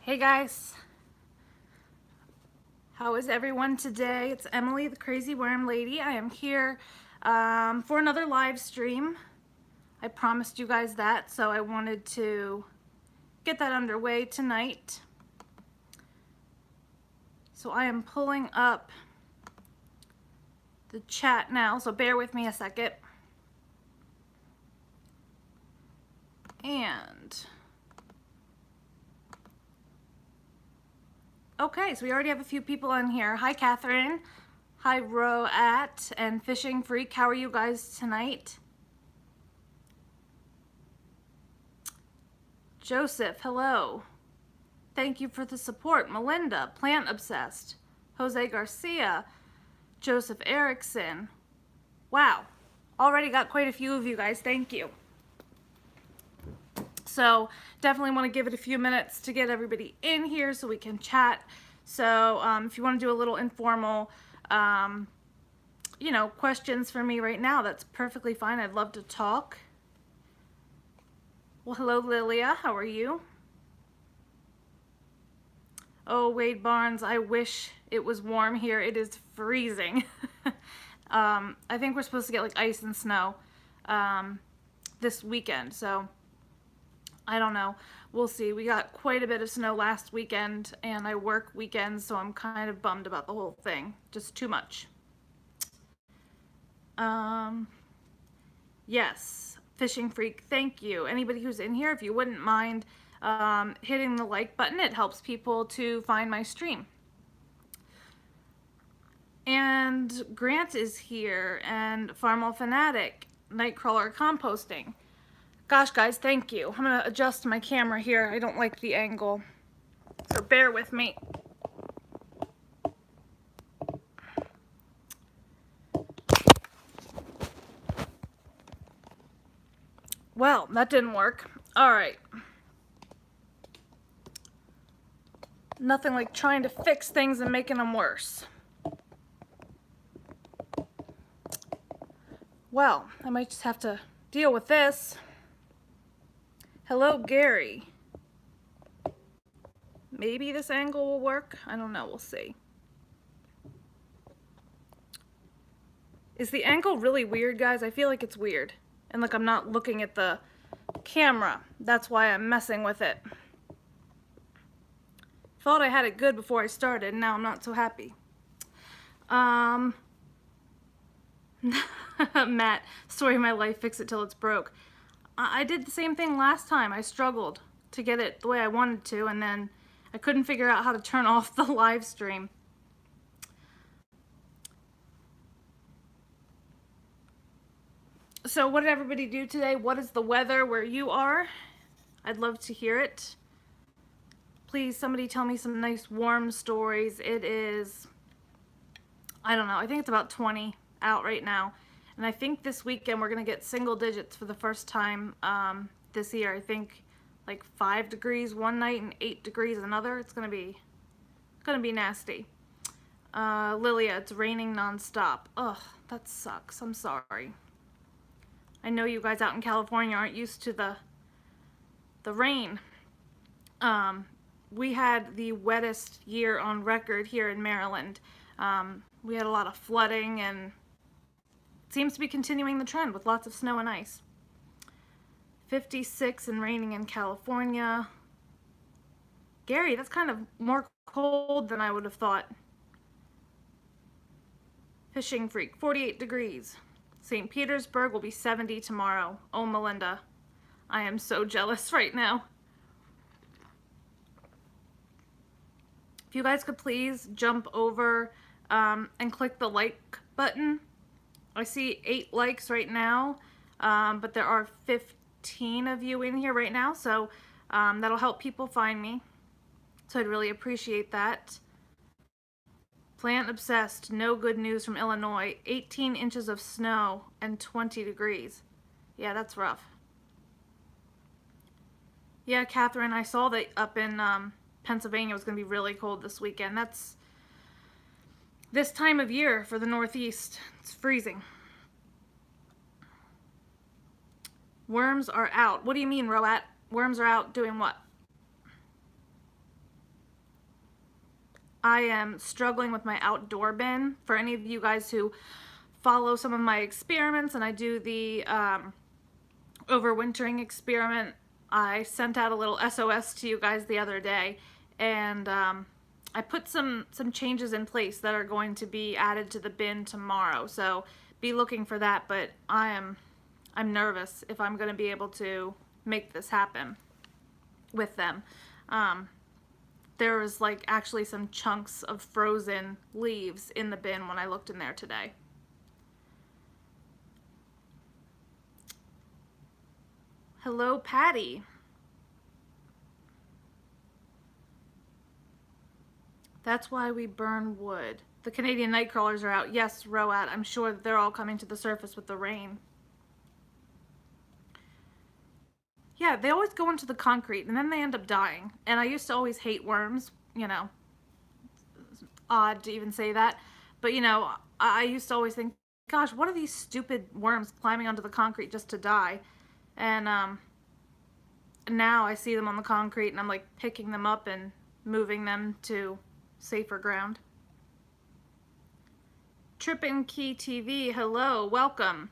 Hey guys, how is everyone today? It's Emily, the Crazy Worm Lady. I am here for another live stream. I promised you guys that, so I wanted to get that underway tonight. So I am pulling up the chat now, so bear with me a second. And okay, so we already have a few people on here. Hi Catherine, hi Roat and Fishing Freak. How are you guys tonight? Joseph, hello. Thank you for the support. Melinda, Plant Obsessed, Jose Garcia, Joseph Erickson. Wow, already got quite a few of you guys. Thank you. So definitely want to give it a few minutes to get everybody in here so we can chat. So if you want to do a little informal, questions for me right now, that's perfectly fine. I'd love to talk. Well, hello, Lilia. How are you? Oh, Wade Barnes, I wish it was warm here. It is freezing. I think we're supposed to get like ice and snow this weekend, so I don't know. We'll see. We got quite a bit of snow last weekend, and I work weekends, so I'm kind of bummed about the whole thing. Just too much. Yes, Fishing Freak, thank you. Anybody who's in here, if you wouldn't mind hitting the like button, it helps people to find my stream. And Grant is here, and Farmal Fanatic, Nightcrawler Composting. Gosh, guys, thank you. I'm gonna adjust my camera here. I don't like the angle, so bear with me. Well, that didn't work. All right. Nothing like trying to fix things and making them worse. Well, I might just have to deal with this. Hello, Gary. Maybe this angle will work. I don't know. We'll see. Is the angle really weird, guys? I feel like it's weird. And like I'm not looking at the camera. That's why I'm messing with it. Thought I had it good before I started, and now I'm not so happy. Matt, story of my life, fix it till it's broke. I did the same thing last time. I struggled to get it the way I wanted to, and then I couldn't figure out how to turn off the live stream. So what did everybody do today? What is the weather where you are? I'd love to hear it. Please, somebody tell me some nice warm stories. It is, I don't know, I think it's about 20 out right now. And I think this weekend we're going to get single digits for the first time this year. I think like 5 degrees one night and 8 degrees another. It's going to be nasty. Lilia, it's raining nonstop. Ugh, that sucks. I'm sorry. I know you guys out in California aren't used to the rain. We had the wettest year on record here in Maryland. We had a lot of flooding, and it seems to be continuing the trend with lots of snow and ice. 56 and raining in California. Gary, that's kind of more cold than I would have thought. Fishing Freak, 48 degrees. St. Petersburg will be 70 tomorrow. Oh, Melinda, I am so jealous right now. If you guys could please jump over and click the like button. I see 8 likes right now, but there are 15 of you in here right now, so that'll help people find me. So I'd really appreciate that. Plant Obsessed, no good news from Illinois. 18 inches of snow and 20 degrees. Yeah, that's rough. Yeah, Catherine, I saw that up in Pennsylvania it was going to be really cold this weekend. That's this time of year for the Northeast. It's freezing. Worms are out. What do you mean, Roat? Worms are out doing what? I am struggling with my outdoor bin. For any of you guys who follow some of my experiments, and I do the overwintering experiment, I sent out a little SOS to you guys the other day, and I put some changes in place that are going to be added to the bin tomorrow. So be looking for that. But I'm nervous if I'm going to be able to make this happen with them. There was like actually some chunks of frozen leaves in the bin when I looked in there today. Hello, Patty. That's why we burn wood. The Canadian nightcrawlers are out. Yes, Roat, I'm sure that they're all coming to the surface with the rain. Yeah, they always go into the concrete and then they end up dying. And I used to always hate worms, you know, odd to even say that. But, you know, I used to always think, gosh, what are these stupid worms climbing onto the concrete just to die? And now I see them on the concrete and I'm like picking them up and moving them to safer ground. Trippin' Key TV, hello, welcome.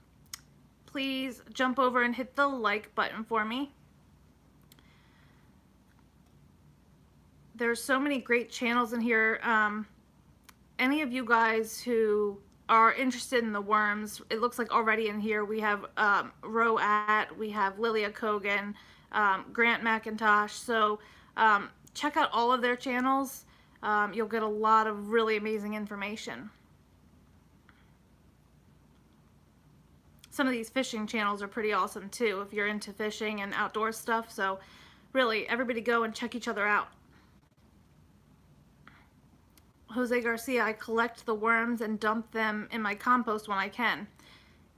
Please jump over and hit the like button for me. There's so many great channels in here. Any of you guys who are interested in the worms, it looks like already in here we have Roat, we have Lilia Kogan, Grant McIntosh. So check out all of their channels. You'll get a lot of really amazing information. Some of these fishing channels are pretty awesome too if you're into fishing and outdoor stuff. So really, everybody go and check each other out. Jose Garcia, I collect the worms and dump them in my compost when I can.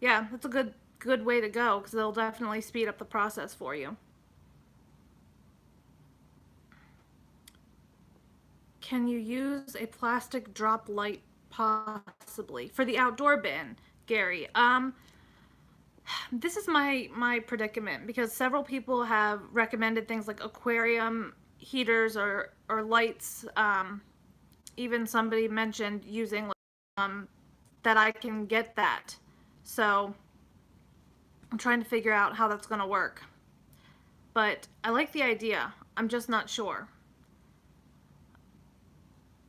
Yeah, that's a good way to go because they'll definitely speed up the process for you. Can you use a plastic drop light possibly for the outdoor bin, Gary? This is my predicament because several people have recommended things like aquarium heaters or lights. Even somebody mentioned using that I can get that. So I'm trying to figure out how that's going to work. But I like the idea. I'm just not sure.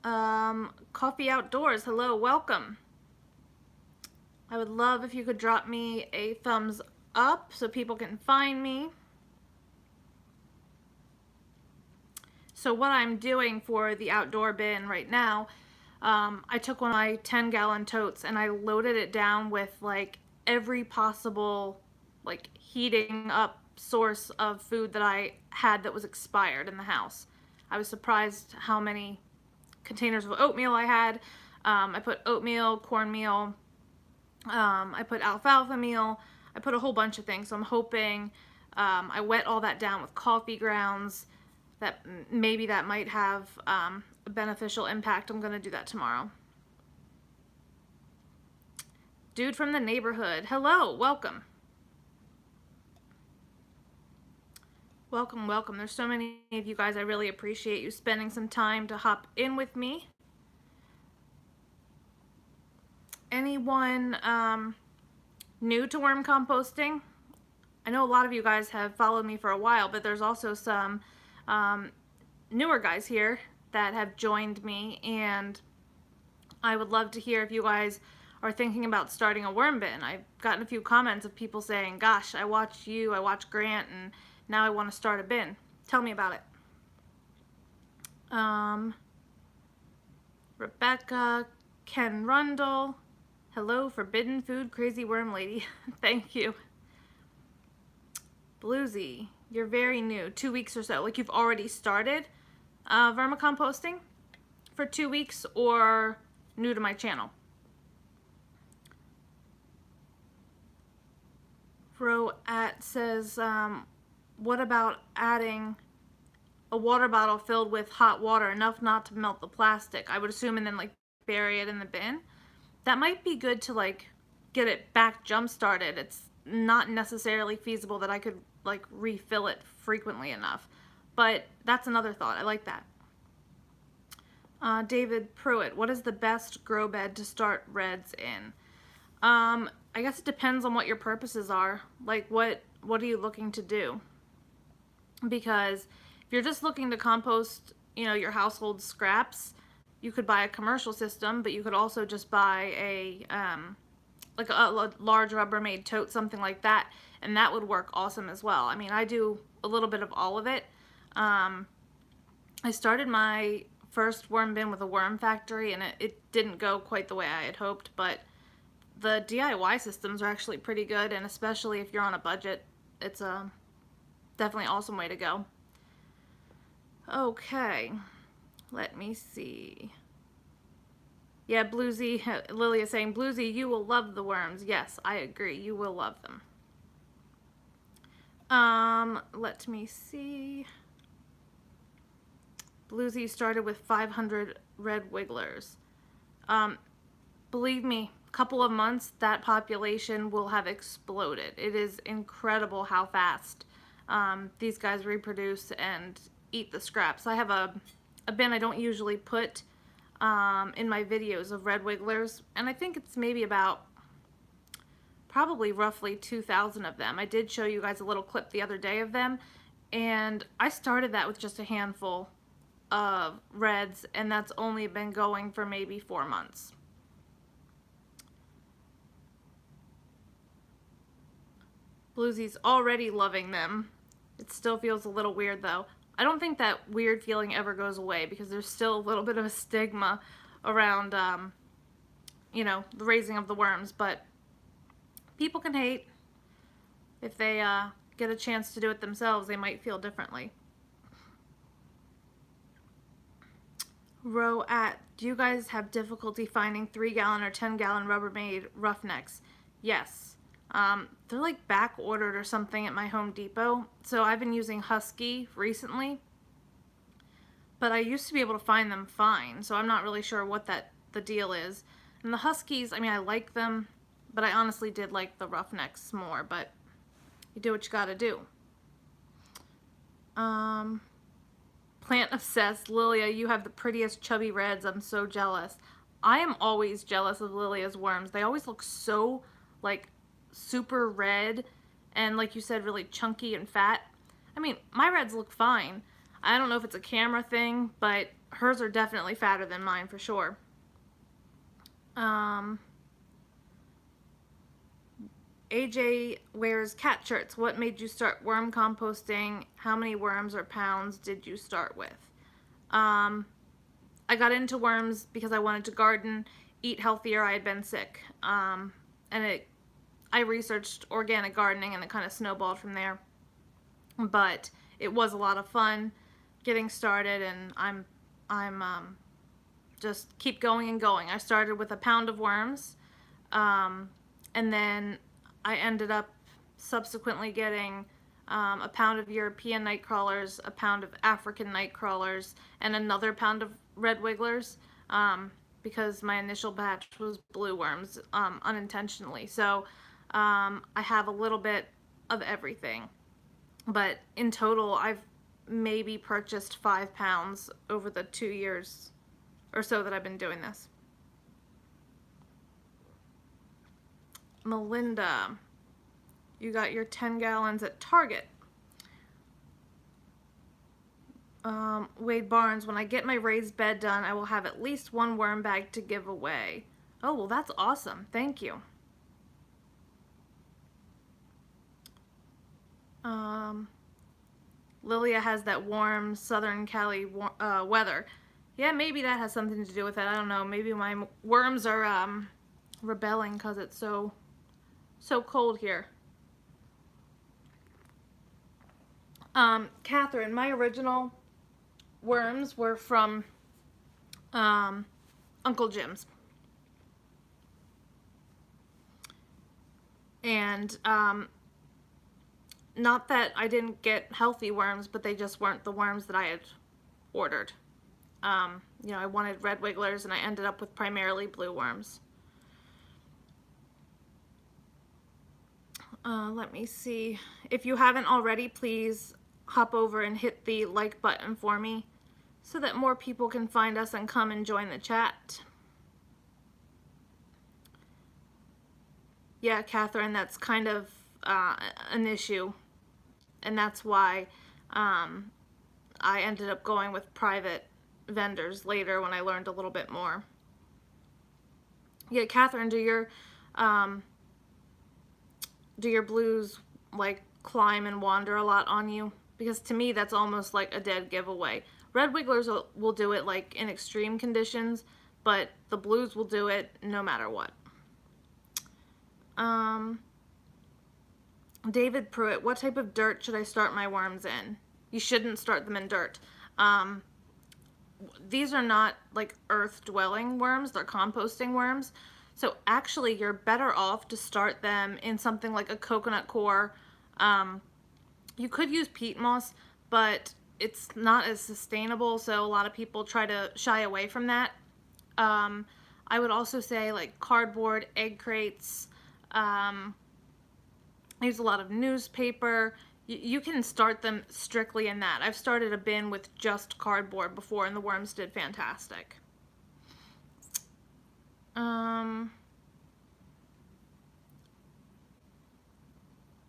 Coffee Outdoors, hello, welcome. I would love if you could drop me a thumbs up so people can find me. So what I'm doing for the outdoor bin right now, I took one of my 10-gallon totes and I loaded it down with like every possible like heating up source of food that I had that was expired in the house. I was surprised how many containers of oatmeal I had. I put oatmeal, cornmeal, I put alfalfa meal, I put a whole bunch of things. So I'm hoping I wet all that down with coffee grounds. That maybe that might have a beneficial impact. I'm going to do that tomorrow. Dude from the neighborhood, hello, welcome. Welcome, welcome. There's so many of you guys. I really appreciate you spending some time to hop in with me. Anyone new to worm composting? I know a lot of you guys have followed me for a while, but there's also some newer guys here that have joined me, and I would love to hear if you guys are thinking about starting a worm bin. I've gotten a few comments of people saying, gosh, I watched you, I watched Grant, and now I want to start a bin. Tell me about it. Rebecca, Ken Rundle, hello, Forbidden Food Crazy Worm Lady. Thank you. Bluesy, you're very new, 2 weeks or so. Like you've already started vermicomposting for 2 weeks, or new to my channel? Roat says, what about adding a water bottle filled with hot water, enough not to melt the plastic? I would assume, and then like bury it in the bin. That might be good to like get it back jump started. It's not necessarily feasible that I could like refill it frequently enough, but that's another thought. I like that. David Pruitt, what is the best grow bed to start reds in? I guess it depends on what your purposes are. Like, what are you looking to do? Because if you're just looking to compost, you know, your household scraps, you could buy a commercial system, but you could also just buy a like a large Rubbermaid tote, something like that, and that would work awesome as well. I mean, I do a little bit of all of it. I started my first worm bin with a worm factory, and it didn't go quite the way I had hoped, but the DIY systems are actually pretty good, and especially if you're on a budget, it's a definitely awesome way to go. Okay, let me see. Yeah, Bluesy, Lily is saying, Bluesy, you will love the worms. Yes, I agree, you will love them. Let me see. Bluesy started with 500 red wigglers. Believe me, a couple of months, that population will have exploded. It is incredible how fast these guys reproduce and eat the scraps. I have a bin I don't usually put in my videos of red wigglers, and I think it's maybe about probably roughly 2,000 of them. I did show you guys a little clip the other day of them, and I started that with just a handful of reds, and that's only been going for maybe 4 months. Bluesy's already loving them. It still feels a little weird though. I don't think that weird feeling ever goes away because there's still a little bit of a stigma around, you know, the raising of the worms, but people can hate. If they get a chance to do it themselves, they might feel differently. Row at, do you guys have difficulty finding 3-gallon or 10-gallon Rubbermaid roughnecks? Yes. They're like back ordered or something at my Home Depot. So I've been using Husky recently, but I used to be able to find them fine. So I'm not really sure what the deal is. And the Huskies, I mean, I like them, but I honestly did like the roughnecks more, but you do what you gotta do. Plant obsessed, Lilia, you have the prettiest chubby reds. I'm so jealous. I am always jealous of Lilia's worms. They always look so like super red and, like you said, really chunky and fat. I mean, my reds look fine. I don't know if it's a camera thing, but hers are definitely fatter than mine for sure. AJ wears cat shirts. What made you start worm composting? How many worms or pounds did you start with? I got into worms because I wanted to garden, eat healthier. I had been sick. And I researched organic gardening and it kind of snowballed from there. But it was a lot of fun getting started, and I'm just keep going and going. I started with a pound of worms, and then I ended up subsequently getting a pound of European night crawlers, a pound of African night crawlers, and another pound of red wigglers, because my initial batch was blue worms unintentionally. So I have a little bit of everything. But in total, I've maybe purchased 5 pounds over the 2 years or so that I've been doing this. Melinda, you got your 10 gallons at Target. Wade Barnes, when I get my raised bed done, I will have at least 1 worm bag to give away. Oh, well, that's awesome. Thank you. Lilia has that warm Southern Cali weather. Yeah, maybe that has something to do with it. I don't know. Maybe my worms are rebelling because it's so cold here. Catherine, my original worms were from Uncle Jim's. And not that I didn't get healthy worms, but they just weren't the worms that I had ordered. You know, I wanted red wigglers and I ended up with primarily blue worms. Let me see. If you haven't already, please hop over and hit the like button for me so that more people can find us and come and join the chat. Yeah, Catherine, that's kind of an issue, and that's why I ended up going with private vendors later when I learned a little bit more. Yeah, Catherine, do your blues like climb and wander a lot on you? Because to me, that's almost like a dead giveaway. Red wigglers will do it like in extreme conditions, but the blues will do it no matter what. David Pruitt, what type of dirt should I start my worms in? You shouldn't start them in dirt. These are not like earth-dwelling worms, they're composting worms. So actually, you're better off to start them in something like a coconut coir. You could use peat moss, but it's not as sustainable, so a lot of people try to shy away from that. I would also say like cardboard, egg crates. I use a lot of newspaper. You can start them strictly in that. I've started a bin with just cardboard before, and the worms did fantastic.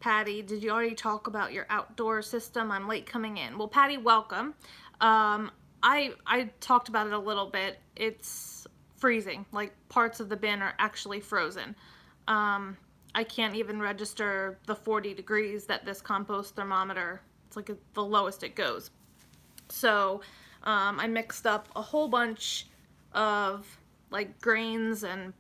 Patty, did you already talk about your outdoor system? I'm late coming in. Well, Patty, welcome. I talked about it a little bit. It's freezing. Like, parts of the bin are actually frozen. I can't even register the 40 degrees that this compost thermometer, it's like the lowest it goes. So I mixed up a whole bunch of like grains and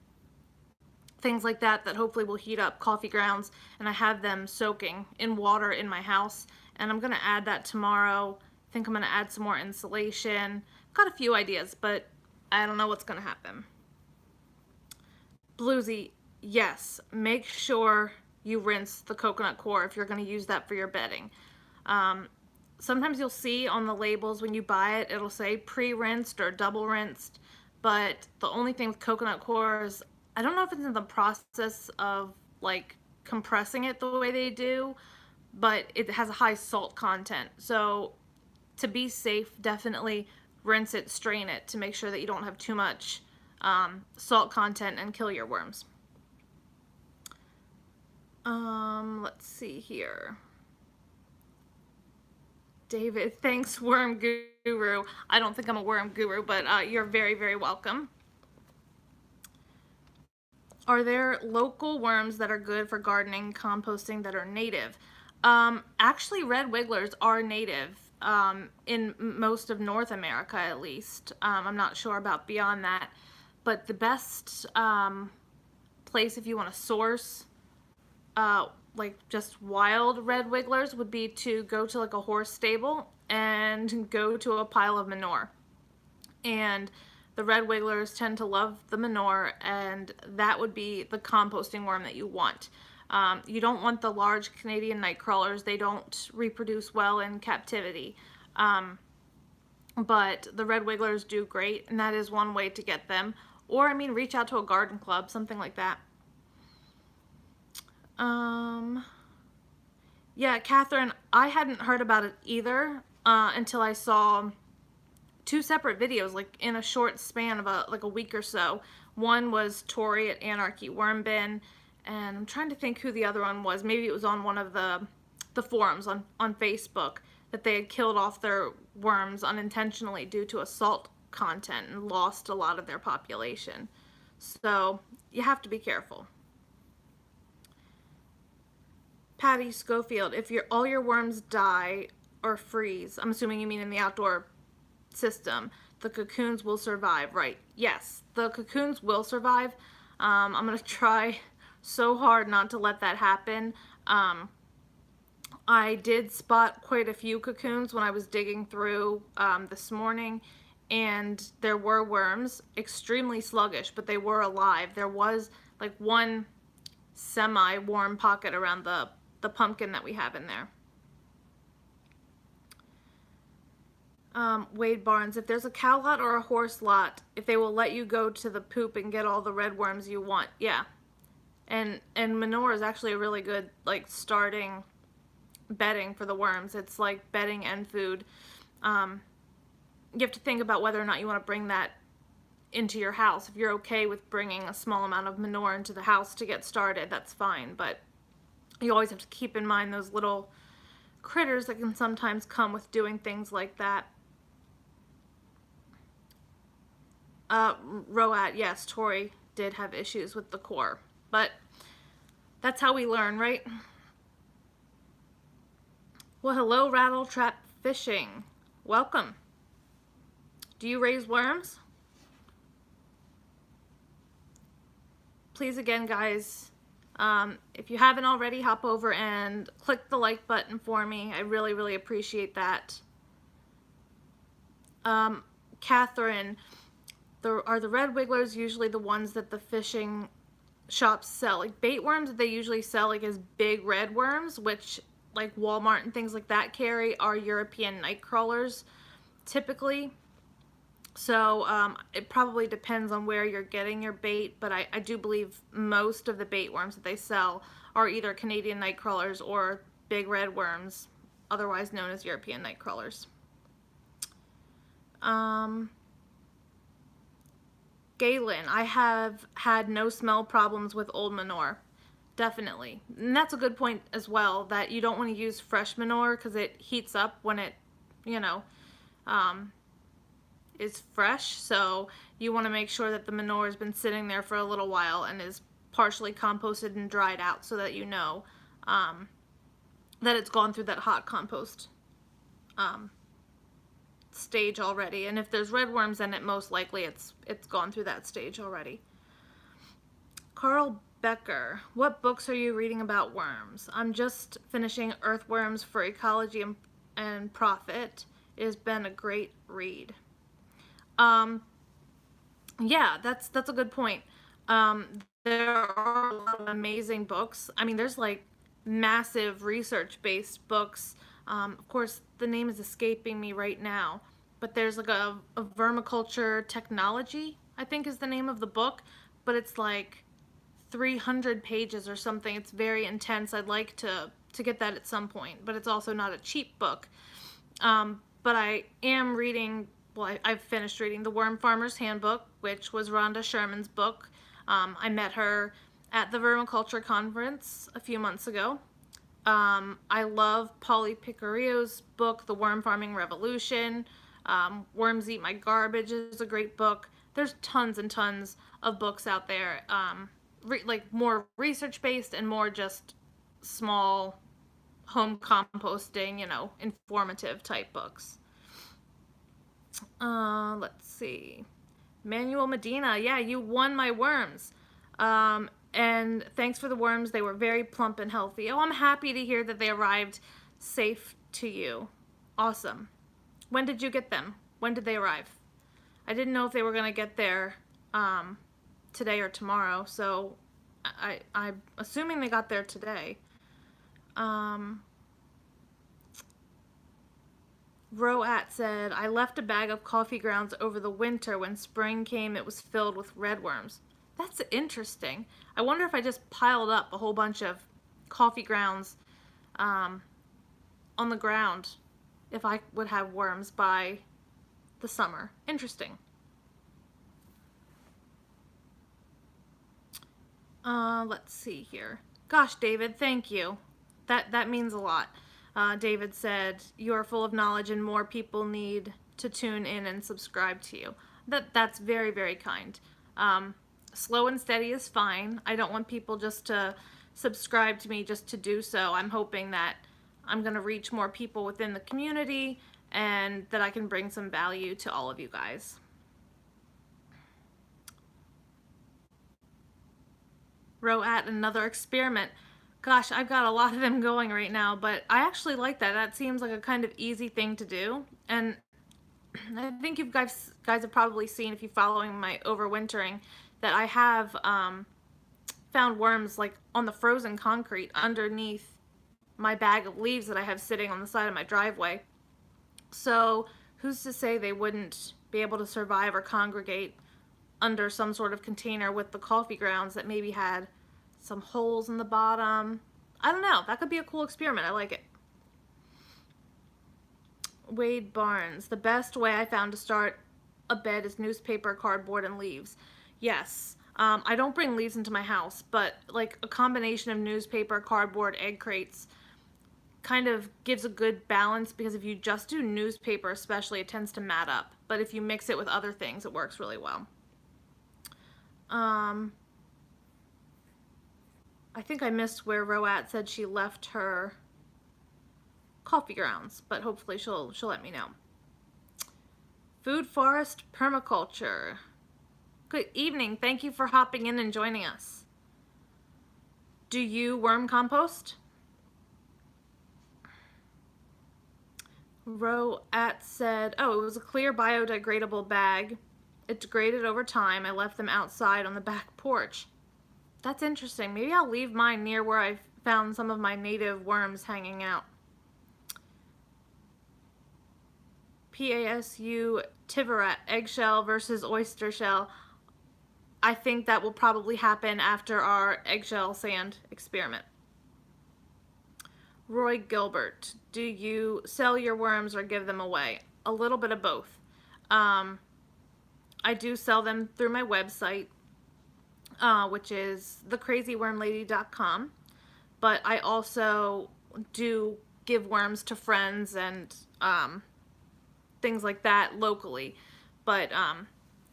things like that hopefully will heat up, coffee grounds, and I have them soaking in water in my house, and I'm gonna add that tomorrow. I think I'm gonna add some more insulation. Got a few ideas, but I don't know what's gonna happen. Bluesy, yes, make sure you rinse the coconut coir if you're going to use that for your bedding. Sometimes you'll see on the labels when you buy it, it'll say pre-rinsed or double rinsed, but the only thing with coconut coir is, I don't know if it's in the process of like compressing it the way they do, but it has a high salt content. So to be safe, definitely rinse it, strain it to make sure that you don't have too much salt content and kill your worms. Let's see here. David, thanks, Worm Guru. I don't think I'm a worm guru, but you're very, very welcome. Are there local worms that are good for gardening, composting that are native? Actually, red wigglers are native in most of North America, at least. I'm not sure about beyond that. But the best place if you want to source like just wild red wigglers would be to go to like a horse stable and go to a pile of manure. And the red wigglers tend to love the manure, and that would be the composting worm that you want. You don't want the large Canadian night crawlers. They don't reproduce well in captivity. But the red wigglers do great, and that is one way to get them. Or, I mean, reach out to a garden club, something like that. Yeah, Catherine, I hadn't heard about it either until I saw two separate videos, like in a short span of like a week or so. One was Tori at Anarchy Worm Bin, and I'm trying to think who the other one was. Maybe it was on one of the forums on Facebook that they had killed off their worms unintentionally due to a salt content and lost a lot of their population. So you have to be careful. Patty Schofield, if all your worms die or freeze, I'm assuming you mean in the outdoor system, the cocoons will survive, right? Yes, the cocoons will survive. I'm going to try so hard not to let that happen. I did spot quite a few cocoons when I was digging through this morning, and there were worms, extremely sluggish, but they were alive. There was like one semi-warm pocket around the pumpkin that we have in there. Wade Barnes, if there's a cow lot or a horse lot, if they will let you go to the poop and get all the red worms you want, yeah. And manure is actually a really good like starting bedding for the worms. It's like bedding and food. you have to think about whether or not you want to bring that into your house. If you're okay with bringing a small amount of manure into the house to get started, that's fine. But you always have to keep in mind those little critters that can sometimes come with doing things like that. Roat, yes, Tori did have issues with the core, but that's how we learn, right? Well, hello, Rattle Trap Fishing. Welcome. Do you raise worms? Please, again, guys, if you haven't already, hop over and click the like button for me. I really, really appreciate that. Catherine, are the red wigglers usually the ones that the fishing shops sell? Like bait worms that they usually sell like as big red worms, which like Walmart and things like that carry, are European night crawlers typically. So it probably depends on where you're getting your bait, but I do believe most of the bait worms that they sell are either Canadian night crawlers or big red worms, otherwise known as European night crawlers. Galen, I have had no smell problems with old manure. Definitely. And that's a good point as well, that you don't want to use fresh manure because it heats up when it, you know, is fresh. So you want to make sure that the manure has been sitting there for a little while and is partially composted and dried out so that you know that it's gone through that hot compost stage already. And if there's red worms in it, most likely it's gone through that stage already. Carl Becker, what books are you reading about worms? I'm just finishing Earthworms for Ecology and Profit. It has been a great read. Yeah, that's a good point. There are a lot of amazing books. I mean, there's like massive research-based books. Of course, the name is escaping me right now, but there's like a vermiculture technology, I think is the name of the book, but it's like 300 pages or something. It's very intense. I'd like to get that at some point, but it's also not a cheap book. But I am reading, well, I've finished reading The Worm Farmer's Handbook, which was Rhonda Sherman's book. I met her at the Vermiculture Conference a few months ago. I love Polly Picarillo's book, The Worm Farming Revolution. Worms Eat My Garbage is a great book. There's tons and tons of books out there, like more research-based and more just small home composting, you know, informative type books. Let's see. Manuel Medina, yeah, you won my worms. And thanks for the worms. They were very plump and healthy. Oh, I'm happy to hear that they arrived safe to you. Awesome. When did you get them? When did they arrive? I didn't know if they were going to get there today or tomorrow, so I'm assuming they got there today. Roat said, I left a bag of coffee grounds over the winter. When spring came, it was filled with red worms. That's interesting. I wonder if I just piled up a whole bunch of coffee grounds on the ground, if I would have worms by the summer. Interesting. Let's see here. Gosh, David, thank you. That means a lot. David said, you are full of knowledge and more people need to tune in and subscribe to you. That's very, very kind. Slow and steady is fine. I don't want people just to subscribe to me just to do so. I'm hoping that I'm going to reach more people within the community and that I can bring some value to all of you guys. Roat, another experiment. Gosh, I've got a lot of them going right now, but I actually like that. That seems like a kind of easy thing to do. And I think you guys have probably seen, if you're following my overwintering, that I have found worms like on the frozen concrete underneath my bag of leaves that I have sitting on the side of my driveway. So who's to say they wouldn't be able to survive or congregate under some sort of container with the coffee grounds that maybe had some holes in the bottom. I don't know. That could be a cool experiment. I like it. Wade Barnes. The best way I found to start a bed is newspaper, cardboard, and leaves. Yes. I don't bring leaves into my house, but like a combination of newspaper, cardboard, egg crates kind of gives a good balance, because if you just do newspaper especially, it tends to mat up. But if you mix it with other things, it works really well. I think I missed where Roat said she left her coffee grounds, but hopefully she'll let me know. Food Forest Permaculture. Good evening. Thank you for hopping in and joining us. Do you worm compost? Roat said, oh, it was a clear biodegradable bag. It degraded over time. I left them outside on the back porch. That's interesting. Maybe I'll leave mine near where I found some of my native worms hanging out. PASU Tiverat, eggshell versus oyster shell. I think that will probably happen after our eggshell sand experiment. Roy Gilbert, do you sell your worms or give them away? A little bit of both. I do sell them through my website, which is thecrazywormlady.com, but I also do give worms to friends and things like that locally. But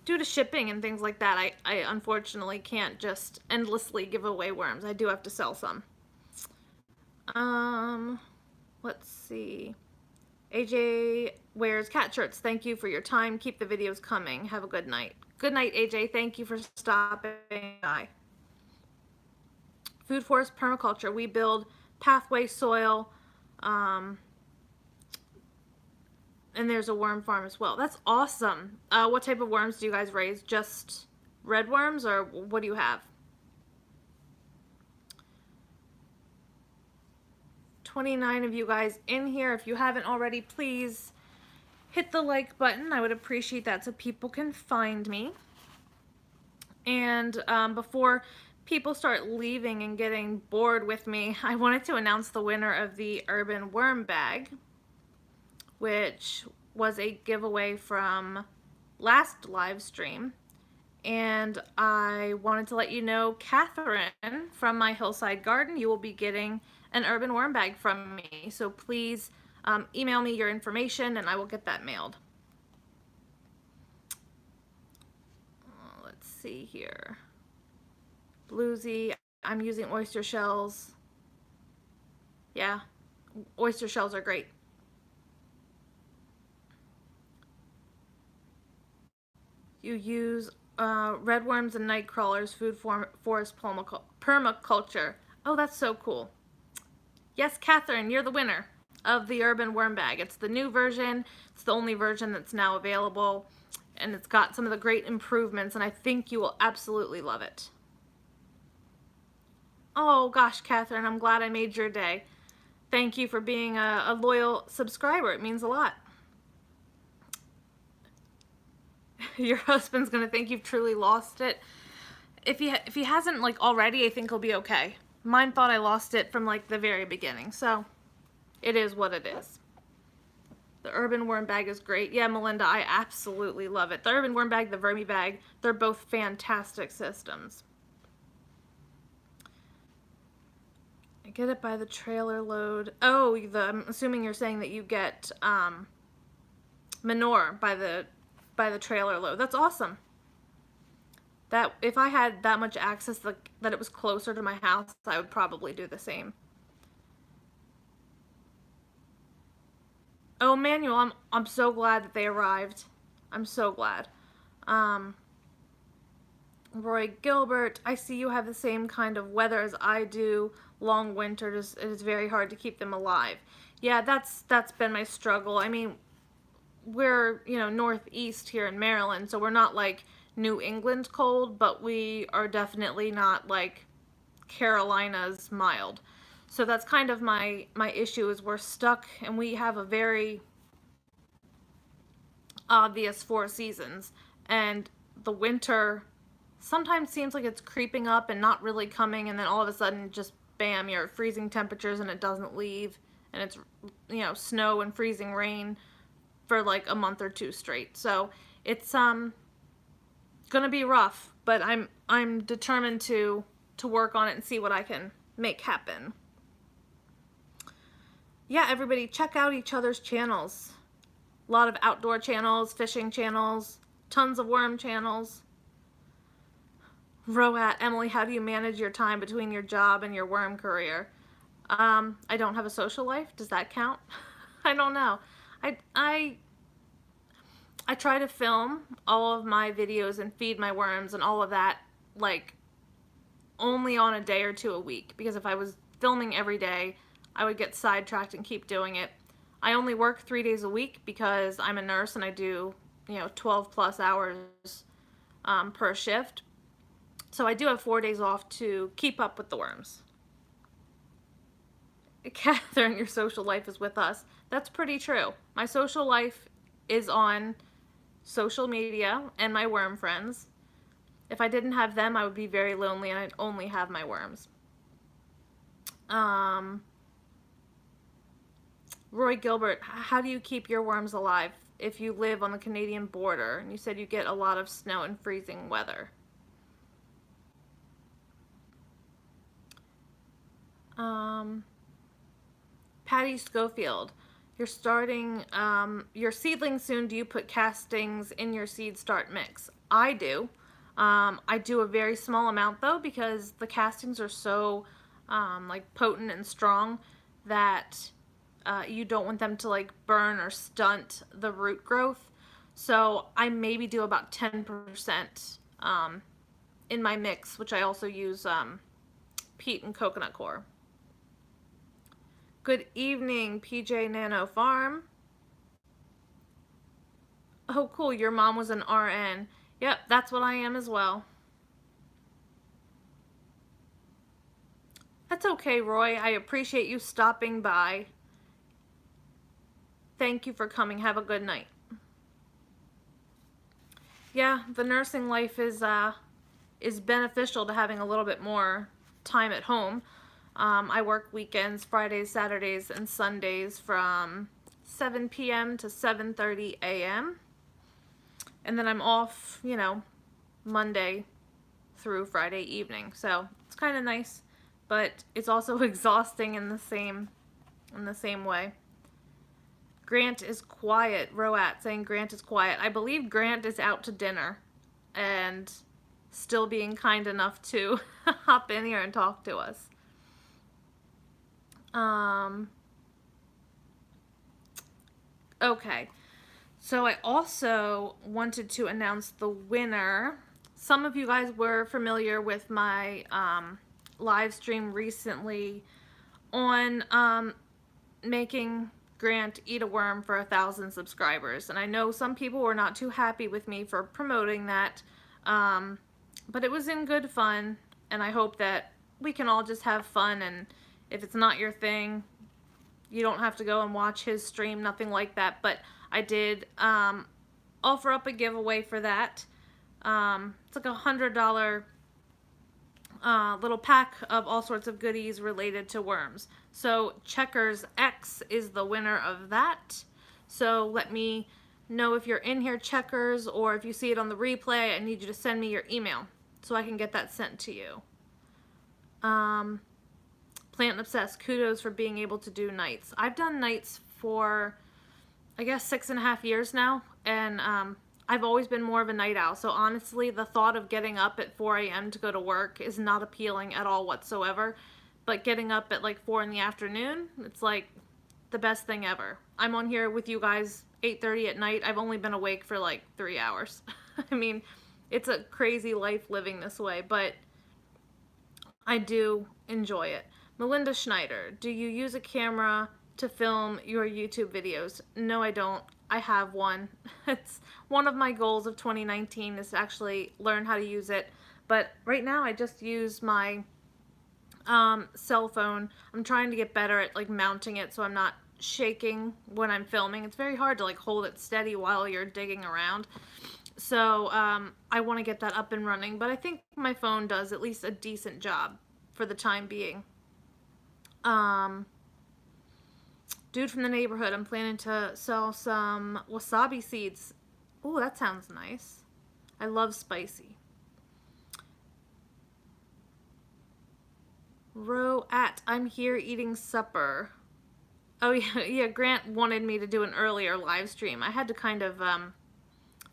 due to shipping and things like that, I unfortunately can't just endlessly give away worms. I do have to sell some. Let's see. AJ wears cat shirts. Thank you for your time. Keep the videos coming. Have a good night. Good night, AJ. Thank you for stopping by. Food Forest Permaculture. We build pathway soil, and there's a worm farm as well. That's awesome. What type of worms do you guys raise? Just red worms, or what do you have? 29 of you guys in here. If you haven't already, please hit the like button. I would appreciate that so people can find me. And before people start leaving and getting bored with me, I wanted to announce the winner of the Urban Worm Bag, which was a giveaway from last live stream. And I wanted to let you know, Catherine from my Hillside garden, you will be getting an Urban Worm Bag from me. So please email me your information and I will get that mailed. Let's see here. Bluesy, I'm using oyster shells. Yeah, oyster shells are great. You use red worms and night crawlers, Food Forest Permaculture. Oh, that's so cool. Yes, Catherine, you're the winner of the Urban Worm Bag. It's the new version. It's the only version that's now available, and it's got some of the great improvements, and I think you will absolutely love it. Oh gosh, Catherine, I'm glad I made your day. Thank you for being a loyal subscriber. It means a lot. Your husband's gonna think you've truly lost it. If he hasn't like already, I think he'll be okay. Mine thought I lost it from like the very beginning, so it is what it is. The Urban Worm Bag is great. Yeah, Melinda, I absolutely love it. The Urban Worm Bag, the Vermi Bag, they're both fantastic systems. I get it by the trailer load. Oh, I'm assuming you're saying that you get manure by the trailer load. That's awesome. That if I had that much access that it was closer to my house, I would probably do the same. Oh, Manuel, I'm so glad that they arrived. I'm so glad. Roy Gilbert, I see you have the same kind of weather as I do. Long winters, it is very hard to keep them alive. Yeah, that's been my struggle. I mean, we're, northeast here in Maryland, so we're not like New England cold, but we are definitely not like Carolina's mild. So that's kind of my issue, is we're stuck and we have a very obvious 4 seasons, and the winter sometimes seems like it's creeping up and not really coming, and then all of a sudden just bam, you're at freezing temperatures and it doesn't leave, and it's snow and freezing rain for like a month or two straight. So it's gonna be rough, but I'm determined to work on it and see what I can make happen. Yeah, everybody check out each other's channels. A lot of outdoor channels, fishing channels, tons of worm channels. Roat, Emily, how do you manage your time between your job and your worm career? I don't have a social life. Does that count? I don't know. I try to film all of my videos and feed my worms and all of that like only on a day or two a week, because if I was filming every day, I would get sidetracked and keep doing it. I only work 3 days a week because I'm a nurse and I do, 12 plus hours per shift. So I do have 4 days off to keep up with the worms. Catherine, your social life is with us. That's pretty true. My social life is on social media and my worm friends. If I didn't have them, I would be very lonely and I'd only have my worms. Roy Gilbert, how do you keep your worms alive if you live on the Canadian border? And you said you get a lot of snow and freezing weather. Patty Schofield, you're starting your seedlings soon. Do you put castings in your seed start mix? I do. I do a very small amount though, because the castings are so like potent and strong that you don't want them to like burn or stunt the root growth. So I maybe do about 10% in my mix, which I also use peat and coconut coir. Good evening, PJ Nano Farm. Oh, cool. Your mom was an RN. Yep, that's what I am as well. That's okay, Roy. I appreciate you stopping by. Thank you for coming. Have a good night. Yeah, the nursing life is beneficial to having a little bit more time at home. I work weekends, Fridays, Saturdays, and Sundays from 7 p.m. to 7:30 a.m. And then I'm off, Monday through Friday evening. So it's kind of nice, but it's also exhausting in the same way. Grant is quiet. Roat saying Grant is quiet. I believe Grant is out to dinner and still being kind enough to hop in here and talk to us. Okay, so I also wanted to announce the winner. Some of you guys were familiar with my live stream recently on making Grant eat a worm for 1,000 subscribers, and I know some people were not too happy with me for promoting that, but it was in good fun, and I hope that we can all just have fun. And if it's not your thing, you don't have to go and watch his stream, nothing like that. But I did offer up a giveaway for that. It's like $100 little pack of all sorts of goodies related to worms. So Checkers X is the winner of that. So let me know if you're in here, Checkers, or if you see it on the replay. I need you to send me your email so I can get that sent to you. Plant Obsessed, kudos for being able to do nights. I've done nights for, I guess, 6.5 years now, and I've always been more of a night owl. So honestly, the thought of getting up at 4 a.m. to go to work is not appealing at all whatsoever. But getting up at like 4 in the afternoon, it's like the best thing ever. I'm on here with you guys 8:30 at night. I've only been awake for like 3 hours. I mean, it's a crazy life living this way, but I do enjoy it. Melinda Schneider, do you use a camera to film your YouTube videos? No, I don't. I have one. It's one of my goals of 2019 is to actually learn how to use it. But right now I just use my cell phone. I'm trying to get better at like mounting it so I'm not shaking when I'm filming. It's very hard to like hold it steady while you're digging around. So I want to get that up and running, but I think my phone does at least a decent job for the time being. Dude from the neighborhood, I'm planning to sell some wasabi seeds. Oh, that sounds nice. I love spicy. I'm here eating supper. Oh yeah, yeah. Grant wanted me to do an earlier live stream. I had to kind of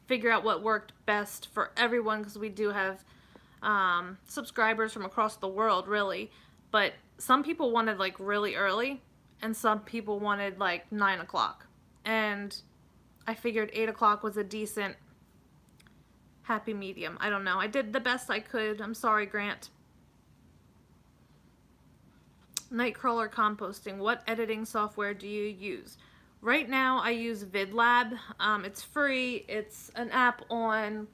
figure out what worked best for everyone because we do have subscribers from across the world, really. But some people wanted like really early, and some people wanted like 9 o'clock. And I figured 8 o'clock was a decent happy medium. I don't know. I did the best I could. I'm sorry, Grant. Nightcrawler composting. What editing software do you use? Right now, I use VidLab. It's free. It's an app on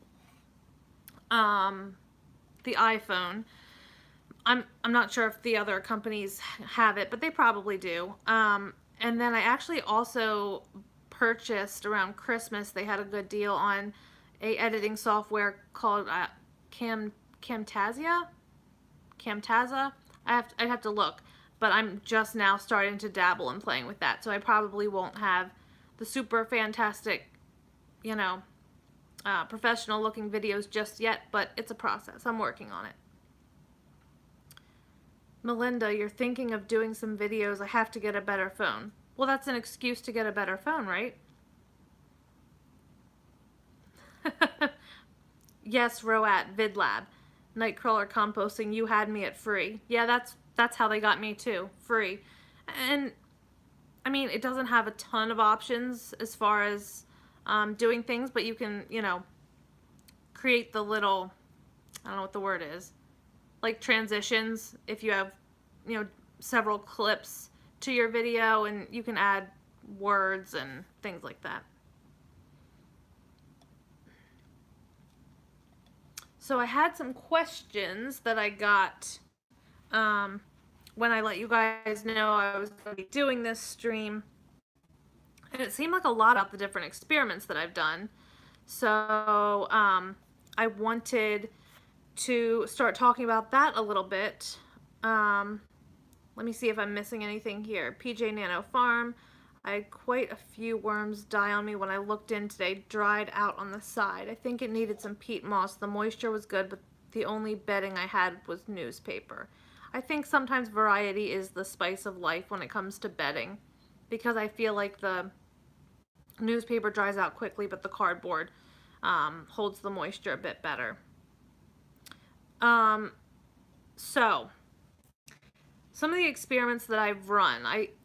the iPhone. I'm not sure if the other companies have it, but they probably do. And then I actually also purchased around Christmas. They had a good deal on a editing software called Camtasia. I'd have to look, but I'm just now starting to dabble and playing with that. So I probably won't have the super fantastic, you know, professional looking videos just yet, but it's a process. I'm working on it. Melinda, you're thinking of doing some videos. I have to get a better phone. Well, that's an excuse to get a better phone, right? Yes, Roat, VidLab. Nightcrawler composting, you had me at free. Yeah, that's how they got me too, free. And I mean, it doesn't have a ton of options as far as doing things, but you can, you know, create the little, I don't know what the word is, like transitions if you have, you know, several clips to your video, and you can add words and things like that. So I had some questions that I got when I let you guys know I was going to be doing this stream. And it seemed like a lot about the different experiments that I've done. So I wanted to start talking about that a little bit. Let me see if I'm missing anything here. PJ Nano Farm. I had quite a few worms die on me when I looked in today, dried out on the side. I think it needed some peat moss. The moisture was good, but the only bedding I had was newspaper. I think sometimes variety is the spice of life when it comes to bedding, because I feel like the newspaper dries out quickly, but the cardboard holds the moisture a bit better. So some of the experiments that I've run,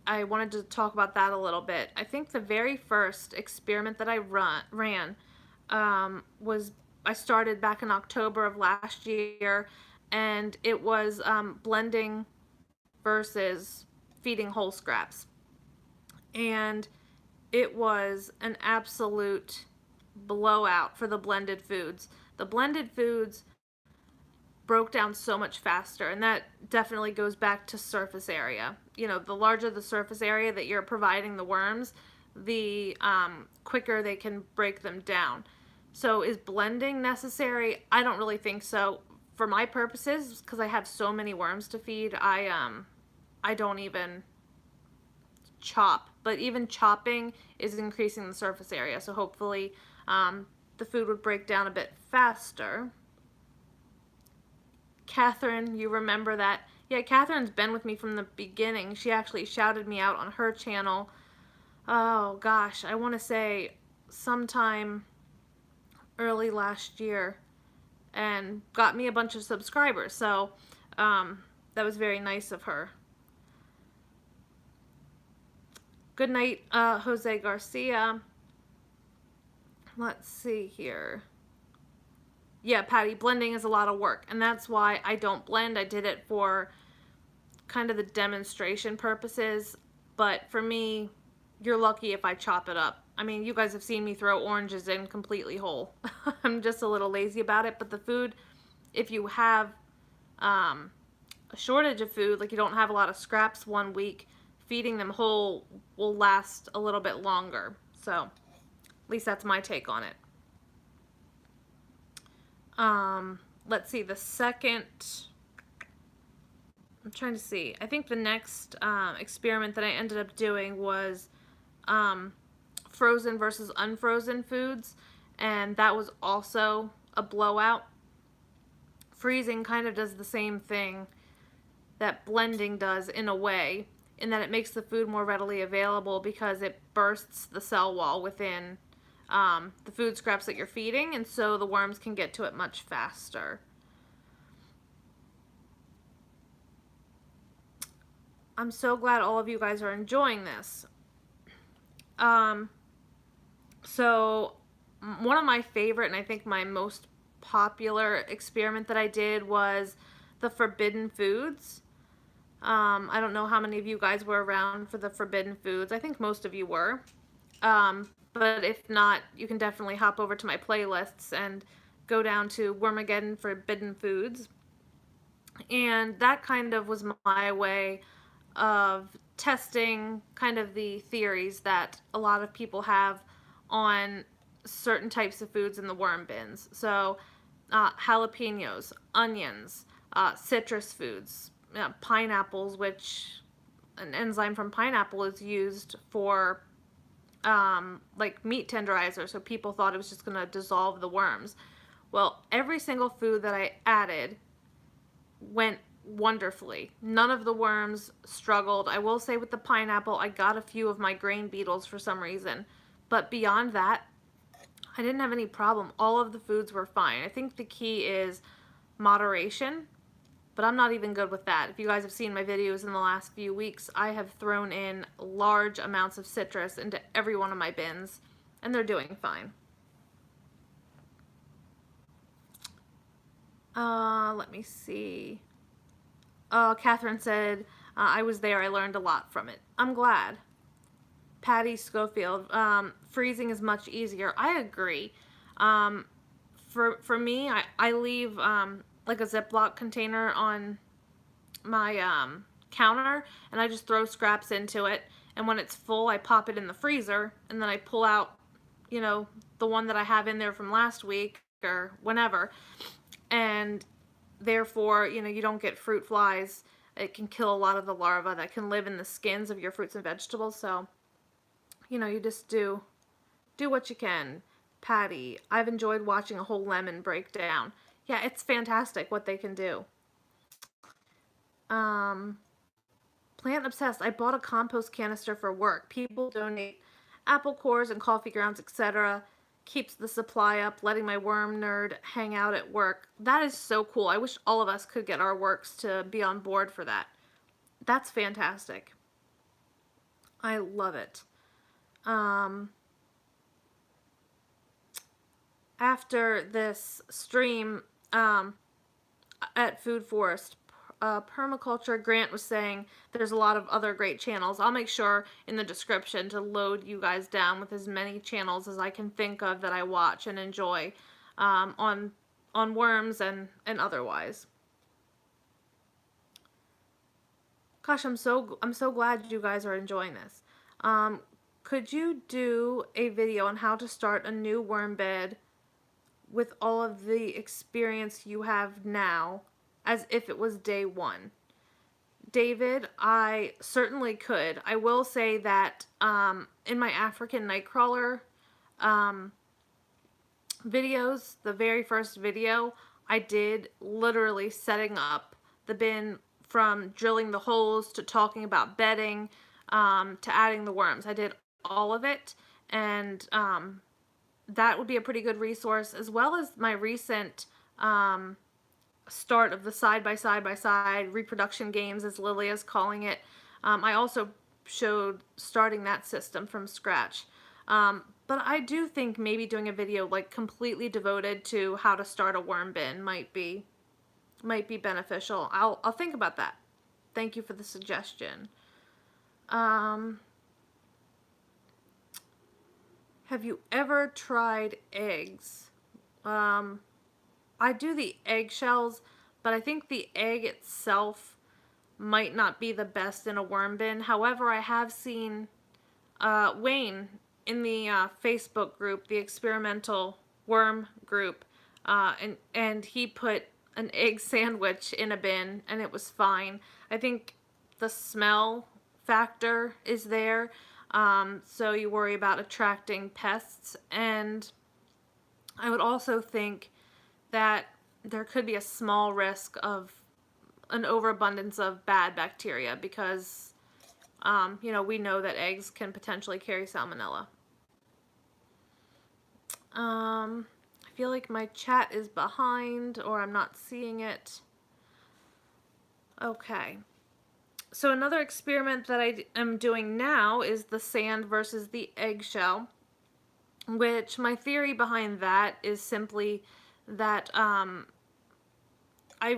I wanted to talk about that a little bit. I think the very first experiment that I ran was, I started back in October of last year, and it was blending versus feeding whole scraps. And it was an absolute blowout for the blended foods. The blended foods broke down so much faster, and that definitely goes back to surface area. You know, the larger the surface area that you're providing the worms, the quicker they can break them down. So is blending necessary? I don't really think so. For my purposes, because I have so many worms to feed, I don't even chop. But even chopping is increasing the surface area, so hopefully the food would break down a bit faster. Catherine, you remember that? Yeah, Catherine's been with me from the beginning. She actually shouted me out on her channel. Oh gosh, I want to say sometime early last year, and got me a bunch of subscribers. So that was very nice of her. Good night, Jose Garcia. Let's see here. Yeah, Patty, blending is a lot of work, and that's why I don't blend. I did it for kind of the demonstration purposes, but for me, you're lucky if I chop it up. I mean, you guys have seen me throw oranges in completely whole. I'm just a little lazy about it, but the food, if you have a shortage of food, like you don't have a lot of scraps one week, feeding them whole will last a little bit longer. So, at least that's my take on it. Let's see, the second, I'm trying to see. I think the next experiment that I ended up doing was frozen versus unfrozen foods, and that was also a blowout. Freezing kind of does the same thing that blending does in a way, in that it makes the food more readily available because it bursts the cell wall within the food scraps that you're feeding, and so the worms can get to it much faster. I'm so glad all of you guys are enjoying this. So one of my favorite, and I think my most popular experiment that I did was the forbidden foods. I don't know how many of you guys were around for the forbidden foods. I think most of you were. But if not, you can definitely hop over to my playlists and go down to Wormageddon Forbidden Foods. And that kind of was my way of testing kind of the theories that a lot of people have on certain types of foods in the worm bins. So jalapenos, onions, citrus foods, pineapples, which an enzyme from pineapple is used for like meat tenderizer, so people thought it was just going to dissolve the worms. Well, every single food that I added went wonderfully. None of the worms struggled. I will say with the pineapple, I got a few of my grain beetles for some reason. But beyond that, I didn't have any problem. All of the foods were fine. I think the key is moderation, but I'm not even good with that. If you guys have seen my videos in the last few weeks, I have thrown in large amounts of citrus into every one of my bins, and they're doing fine. Let me see. Catherine said, I was there, I learned a lot from it. I'm glad. Patty Schofield, freezing is much easier. I agree. For me, I leave like a Ziploc container on my counter, and I just throw scraps into it, and when it's full, I pop it in the freezer, and then I pull out, you know, the one that I have in there from last week or whenever, and therefore, you know, you don't get fruit flies. It can kill a lot of the larvae that can live in the skins of your fruits and vegetables. So, you know, you just do what you can. Patty, I've enjoyed watching a whole lemon break down. Yeah, it's fantastic what they can do. Plant obsessed. I bought a compost canister for work. People donate apple cores and coffee grounds, etc. Keeps the supply up, letting my worm nerd hang out at work. That is so cool. I wish all of us could get our works to be on board for that. That's fantastic. I love it. After this stream at Food Forest, Permaculture, Grant was saying there's a lot of other great channels. I'll make sure in the description to load you guys down with as many channels as I can think of that I watch and enjoy on worms and otherwise. Gosh, I'm so glad you guys are enjoying this. Could you do a video on how to start a new worm bed with all of the experience you have now, as if it was day one? David, I certainly could. I will say that in my African Nightcrawler videos, the very first video, I did literally setting up the bin from drilling the holes to talking about bedding to adding the worms. I did all of it, and that would be a pretty good resource, as well as my recent start of the side-by-side reproduction games, as Lilia's calling it. I also showed starting that system from scratch. But I do think maybe doing a video like completely devoted to how to start a worm bin might be beneficial. I'll think about that. Thank you for the suggestion. Have you ever tried eggs? I do the eggshells, but I think the egg itself might not be the best in a worm bin. However, I have seen Wayne in the Facebook group, the experimental worm group, and he put an egg sandwich in a bin, and it was fine. I think the smell factor is there, so you worry about attracting pests. And I would also think that there could be a small risk of an overabundance of bad bacteria because, we know that eggs can potentially carry salmonella. I feel like my chat is behind or I'm not seeing it. Okay. So another experiment that I am doing now is the sand versus the eggshell, which my theory behind that is simply that I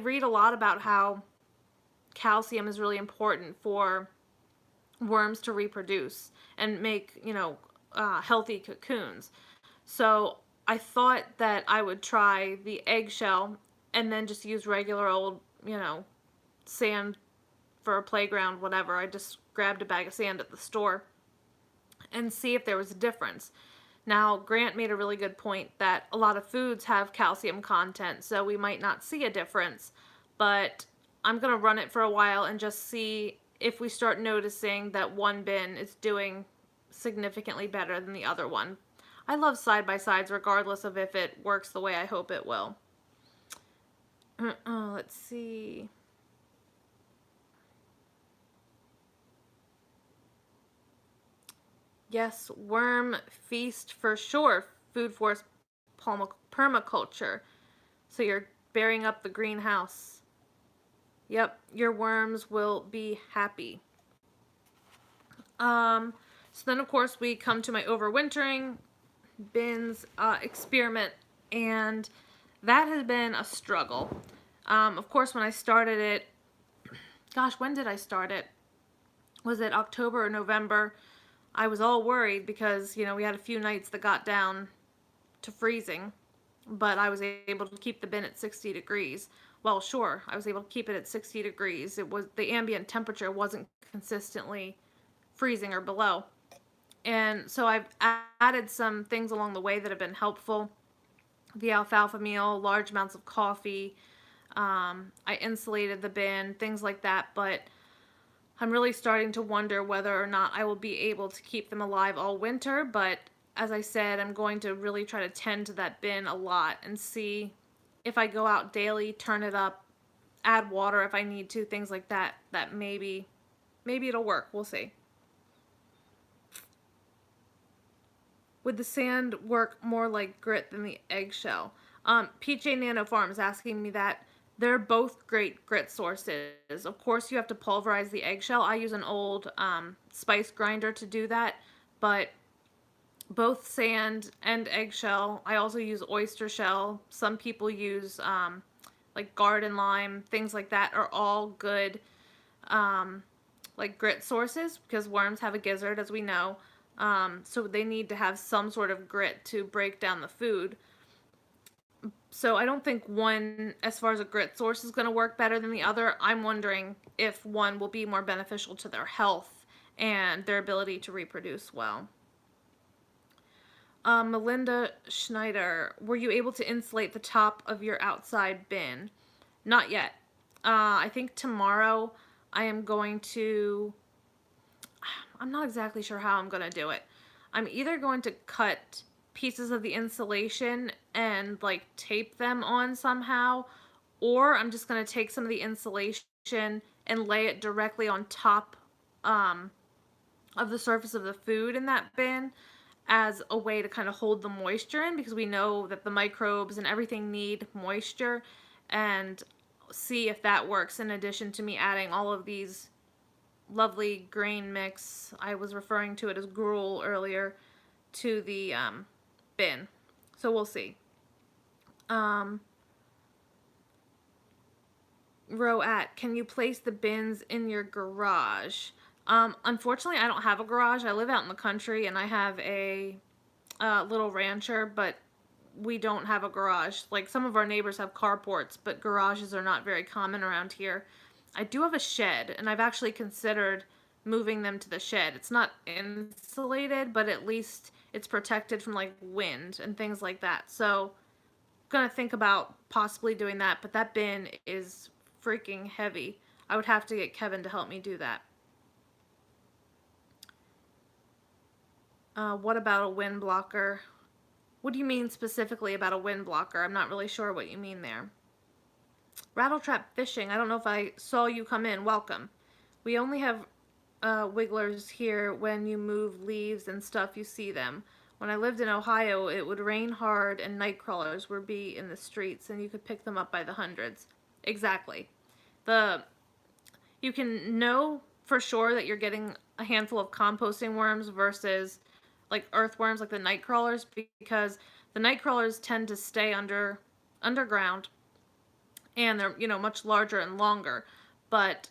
read a lot about how calcium is really important for worms to reproduce and make, healthy cocoons. So I thought that I would try the eggshell and then just use regular old, sand for a playground, whatever. I just grabbed a bag of sand at the store and see if there was a difference. Now, Grant made a really good point that a lot of foods have calcium content, so we might not see a difference, but I'm going to run it for a while and just see if we start noticing that one bin is doing significantly better than the other one. I love side-by-sides regardless of if it works the way I hope it will. Let's see. Yes, worm feast for sure. Food forest permaculture. So you're burying up the greenhouse. Yep, your worms will be happy. So then of course we come to my overwintering bins experiment, and that has been a struggle. Of course, when I started it, gosh, when did I start it? Was it October or November? I was all worried because, we had a few nights that got down to freezing, but I was able to keep the bin at 60 degrees. Well, sure, I was able to keep it at 60 degrees. It was the ambient temperature wasn't consistently freezing or below. And so I've added some things along the way that have been helpful. The alfalfa meal, large amounts of coffee. I insulated the bin, things like that, but I'm really starting to wonder whether or not I will be able to keep them alive all winter. But as I said, I'm going to really try to tend to that bin a lot and see if I go out daily, turn it up, add water if I need to, things like that, that maybe it'll work. We'll see. Would the sand work more like grit than the eggshell? PJ Nano Farm is asking me that. They're both great grit sources. Of course, you have to pulverize the eggshell. I use an old spice grinder to do that, but both sand and eggshell. I also use oyster shell. Some people use like garden lime, things like that are all good like grit sources because worms have a gizzard, as we know. So they need to have some sort of grit to break down the food. So I don't think one, as far as a grit source, is going to work better than the other. I'm wondering if one will be more beneficial to their health and their ability to reproduce well. Melinda Schneider, were you able to insulate the top of your outside bin? Not yet. I think tomorrow I am going to... I'm not exactly sure how I'm going to do it. I'm either going to cut pieces of the insulation and like tape them on somehow, or I'm just going to take some of the insulation and lay it directly on top of the surface of the food in that bin as a way to kind of hold the moisture in, because we know that the microbes and everything need moisture, and see if that works in addition to me adding all of these lovely grain mix, I was referring to it as gruel earlier, to the bin. So we'll see. Roat, can you place the bins in your garage? Unfortunately, I don't have a garage. I live out in the country and I have a little rancher, but we don't have a garage. Like, some of our neighbors have carports, but garages are not very common around here. I do have a shed, and I've actually considered moving them to the shed. It's not insulated, but at least it's protected from like wind and things like that. So gonna think about possibly doing that, but that bin is freaking heavy. I would have to get Kevin to help me do that. What about a wind blocker? What do you mean specifically about a wind blocker? I'm not really sure what you mean there. Rattletrap fishing. I don't know if I saw you come in. Welcome. We only have wigglers here when you move leaves and stuff. You see them. When I lived in Ohio, it would rain hard and night crawlers would be in the streets, and you could pick them up by the hundreds. Exactly. You can know for sure that you're getting a handful of composting worms versus like earthworms, like the night crawlers, because the night crawlers tend to stay underground, and they're, you know, much larger and longer. But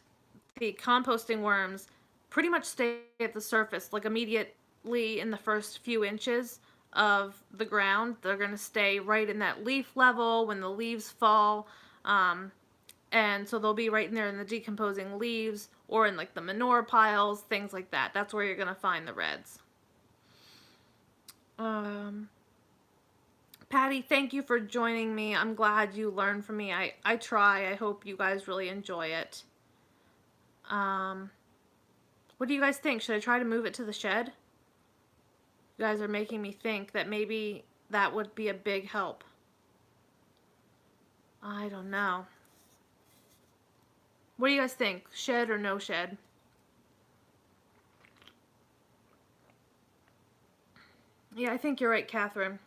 the composting worms pretty much stay at the surface, like immediately in the first few inches of the ground. They're going to stay right in that leaf level when the leaves fall. And so they'll be right in there in the decomposing leaves or in like the manure piles, things like that. That's where you're going to find the reds. Patty, thank you for joining me. I'm glad you learned from me. I try. I hope you guys really enjoy it. What do you guys think? Should I try to move it to the shed? You guys are making me think that maybe that would be a big help. I don't know. What do you guys think? Shed or no shed? Yeah, I think you're right, Catherine.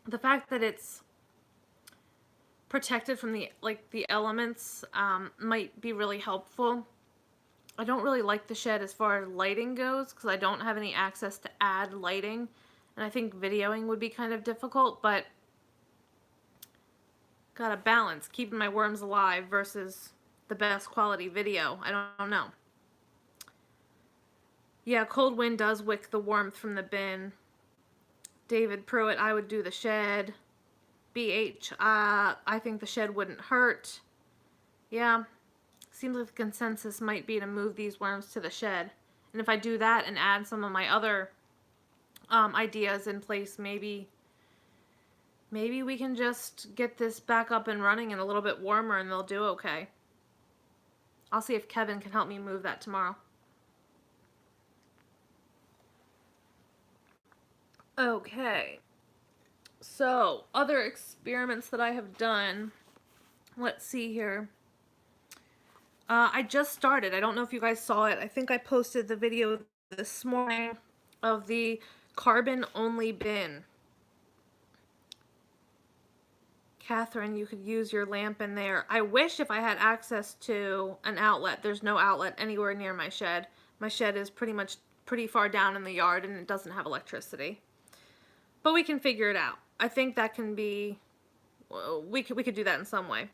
The fact that it's protected from the elements might be really helpful. I don't really like the shed as far as lighting goes because I don't have any access to add lighting, and I think videoing would be kind of difficult, but gotta balance keeping my worms alive versus the best quality video. I don't know. Yeah, cold wind does wick the warmth from the bin. David Pruitt, I would do the shed. BH, I think the shed wouldn't hurt. Yeah, seems like the consensus might be to move these worms to the shed. And if I do that and add some of my other ideas in place, maybe we can just get this back up and running and a little bit warmer and they'll do okay. I'll see if Kevin can help me move that tomorrow. Okay. So, other experiments that I have done. Let's see here. I just started. I don't know if you guys saw it. I think I posted the video this morning of the carbon-only bin. Catherine, you could use your lamp in there. I wish if I had access to an outlet. There's no outlet anywhere near my shed. My shed is pretty far down in the yard and it doesn't have electricity. But we can figure it out. I think that can be, we could do that in some way.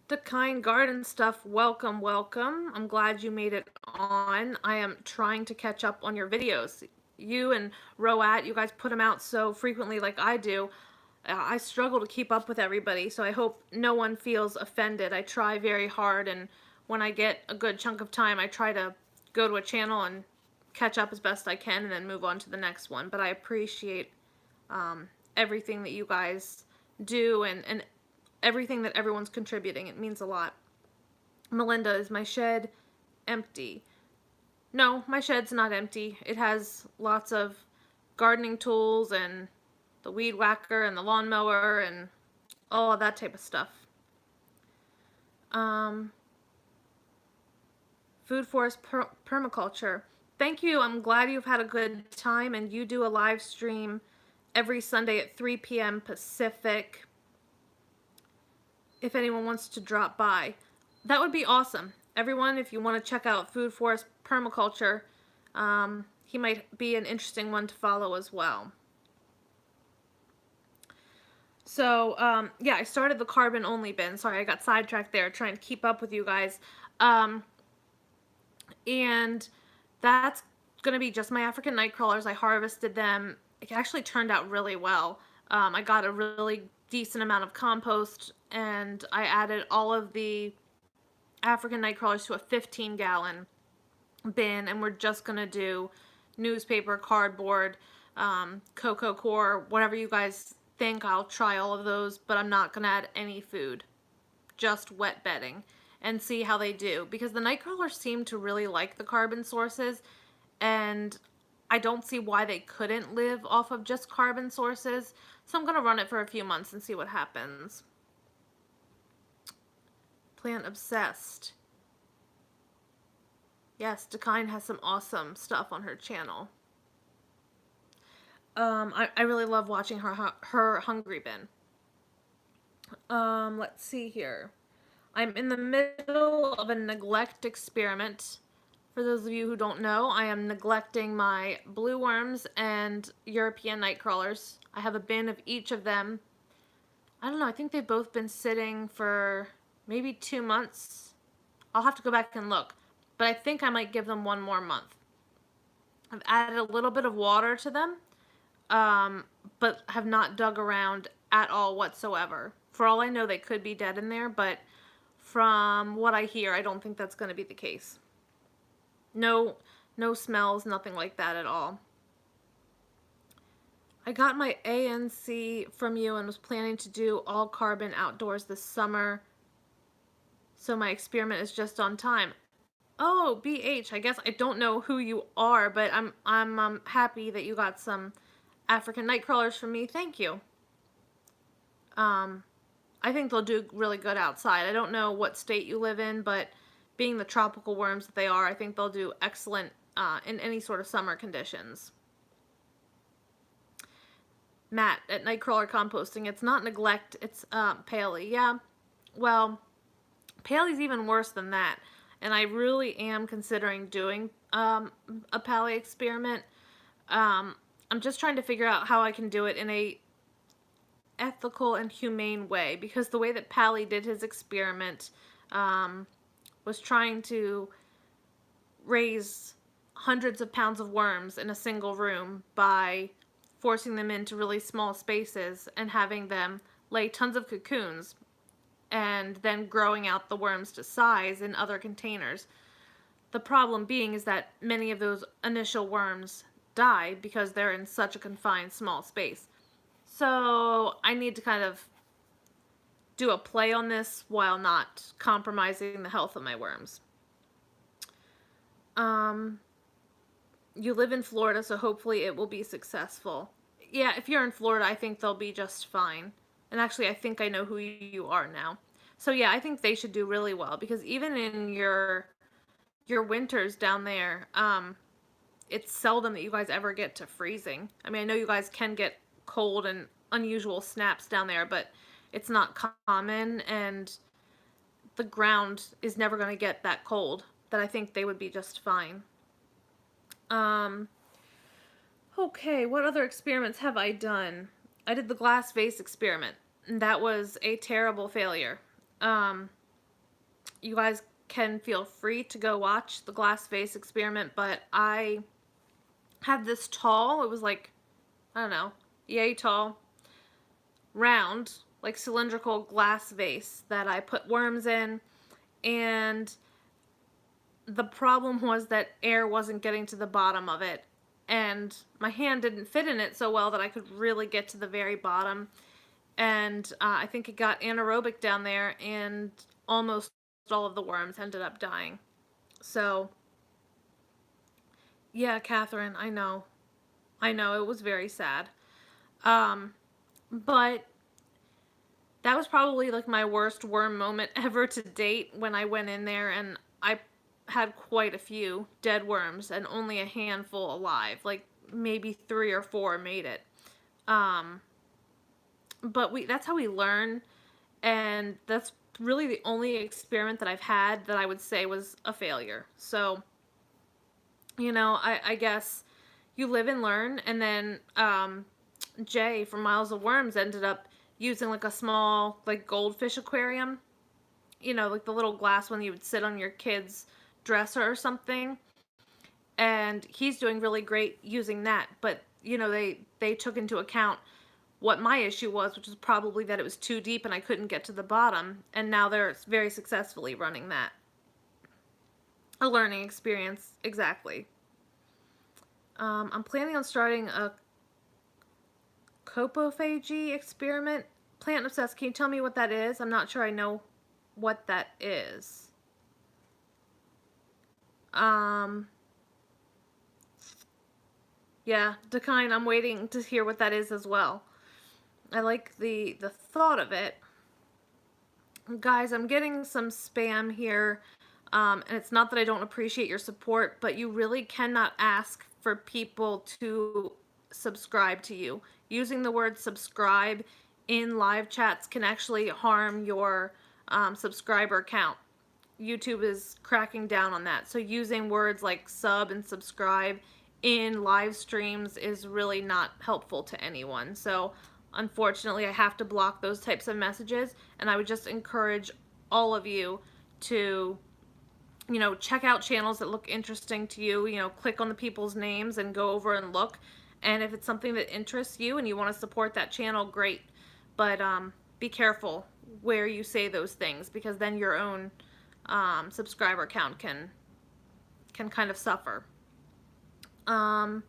The Kind Garden stuff, welcome, welcome. I'm glad you made it on. I am trying to catch up on your videos. You and Roat, you guys put them out so frequently like I do. I struggle to keep up with everybody, so I hope no one feels offended. I try very hard, and when I get a good chunk of time, I try to go to a channel and catch up as best I can and then move on to the next one. But I appreciate everything that you guys do and everything that everyone's contributing. It means a lot. Melinda, is my shed empty? No, my shed's not empty. It has lots of gardening tools and the weed whacker and the lawnmower and all of that type of stuff. Food forest permaculture. Thank you. I'm glad you've had a good time, and you do a live stream every Sunday at 3 p.m. Pacific. If anyone wants to drop by, that would be awesome. Everyone, if you want to check out Food Forest Permaculture, he might be an interesting one to follow as well. So, yeah, I started the carbon-only bin. Sorry, I got sidetracked there trying to keep up with you guys. And that's going to be just my African night crawlers. I harvested them. It actually turned out really well. I got a really decent amount of compost, and I added all of the African night crawlers to a 15-gallon bin, and we're just going to do newspaper, cardboard, cocoa core, whatever you guys think I'll try all of those, but I'm not going to add any food. Just wet bedding and see how they do. Because the night crawlers seem to really like the carbon sources, and I don't see why they couldn't live off of just carbon sources. So I'm going to run it for a few months and see what happens. Plant Obsessed. Yes, Dakine has some awesome stuff on her channel. I really love watching her Hungry Bin. Let's see here. I'm in the middle of a neglect experiment. For those of you who don't know, I am neglecting my blue worms and European night crawlers. I have a bin of each of them. I don't know, I think they've both been sitting for maybe 2 months. I'll have to go back and look, but I think I might give them 1 more month. I've added a little bit of water to them, but have not dug around at all whatsoever. For all I know, they could be dead in there, but from what I hear, I don't think that's going to be the case. No smells, nothing like that at all. I got my ANC from you and was planning to do all carbon outdoors this summer, so my experiment is just on time. Oh, BH, I guess I don't know who you are, but I'm happy that you got some African night crawlers from me. Thank you. I think they'll do really good outside. I don't know what state you live in, but being the tropical worms that they are, I think they'll do excellent in any sort of summer conditions. Matt, at Nightcrawler Composting, it's not neglect, it's paley. Yeah, well, paley's even worse than that, and I really am considering doing a paley experiment. I'm just trying to figure out how I can do it in a ethical and humane way, because the way that Pally did his experiment was trying to raise hundreds of pounds of worms in a single room by forcing them into really small spaces and having them lay tons of cocoons and then growing out the worms to size in other containers. The problem being is that many of those initial worms die because they're in such a confined small space. So I need to kind of do a play on this while not compromising the health of my worms. You live in Florida, so hopefully it will be successful. Yeah, if you're in Florida, I think they'll be just fine. And actually, I think I know who you are now. So yeah, I think they should do really well, because even in your winters down there, it's seldom that you guys ever get to freezing. I mean, I know you guys can get cold and unusual snaps down there, but it's not common, and the ground is never going to get that cold. That I think they would be just fine. Okay, what other experiments have I done? I did the glass vase experiment, and that was a terrible failure. You guys can feel free to go watch the glass vase experiment, but I had this tall, it was like, I don't know, yay tall, round, like cylindrical glass vase that I put worms in, and the problem was that air wasn't getting to the bottom of it, and my hand didn't fit in it so well that I could really get to the very bottom, and I think it got anaerobic down there, and almost all of the worms ended up dying. So yeah, Catherine, I know, it was very sad. But that was probably like my worst worm moment ever to date, when I went in there and I had quite a few dead worms and only a handful alive. Like maybe 3 or 4 made it. But that's how we learn, and that's really the only experiment that I've had that I would say was a failure. So, you know, I guess you live and learn. And then Jay from Miles of Worms ended up using like a small like goldfish aquarium, you know, like the little glass one you would sit on your kid's dresser or something, and he's doing really great using that. But you know, they took into account what my issue was, which was probably that it was too deep and I couldn't get to the bottom, and now they're very successfully running that. A learning experience, exactly. I'm planning on starting a copophagy experiment. Plant obsessed, can you tell me what that is? I'm not sure I know what that is. Yeah, Dakine, I'm waiting to hear what that is as well. I like the thought of it. Guys, I'm getting some spam here, and it's not that I don't appreciate your support, but you really cannot ask for people to subscribe to you. Using the word subscribe in live chats can actually harm your subscriber count. YouTube is cracking down on that. So using words like sub and subscribe in live streams is really not helpful to anyone. So unfortunately, I have to block those types of messages, and I would just encourage all of you to, you know, check out channels that look interesting to you, you know, click on the people's names and go over and look. And if it's something that interests you and you want to support that channel, great. But be careful where you say those things, because then your own subscriber count can kind of suffer. Copophagy,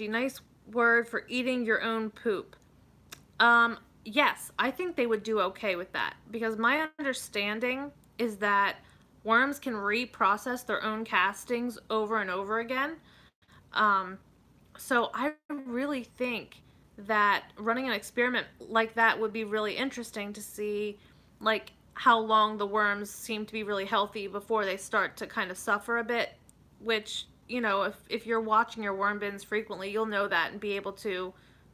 nice word for eating your own poop. Yes, I think they would do okay with that, because my understanding is that worms can reprocess their own castings over and over again. So I really think that running an experiment like that would be really interesting to see, like, how long the worms seem to be really healthy before they start to kind of suffer a bit, which, you know, if you're watching your worm bins frequently, you'll know that and be able to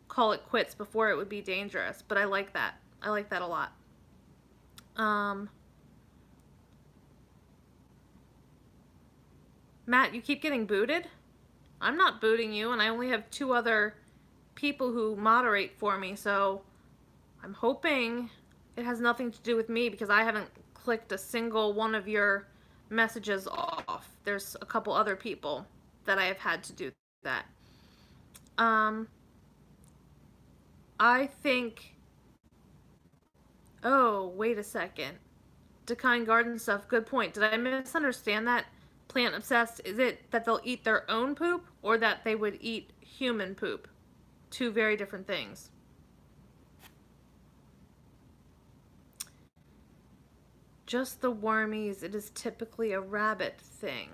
call it quits before it would be dangerous. But I like that. I like that a lot. Matt, you keep getting booted? I'm not booting you, and I only have 2 other people who moderate for me, so I'm hoping it has nothing to do with me, because I haven't clicked a single one of your messages off. There's a couple other people that I have had to do that. I think, oh, wait a second. Dakine Garden Stuff, good point. Did I misunderstand that? Plant obsessed, is it that they'll eat their own poop, or that they would eat human poop? 2 very different things. Just the wormies, it is typically a rabbit thing.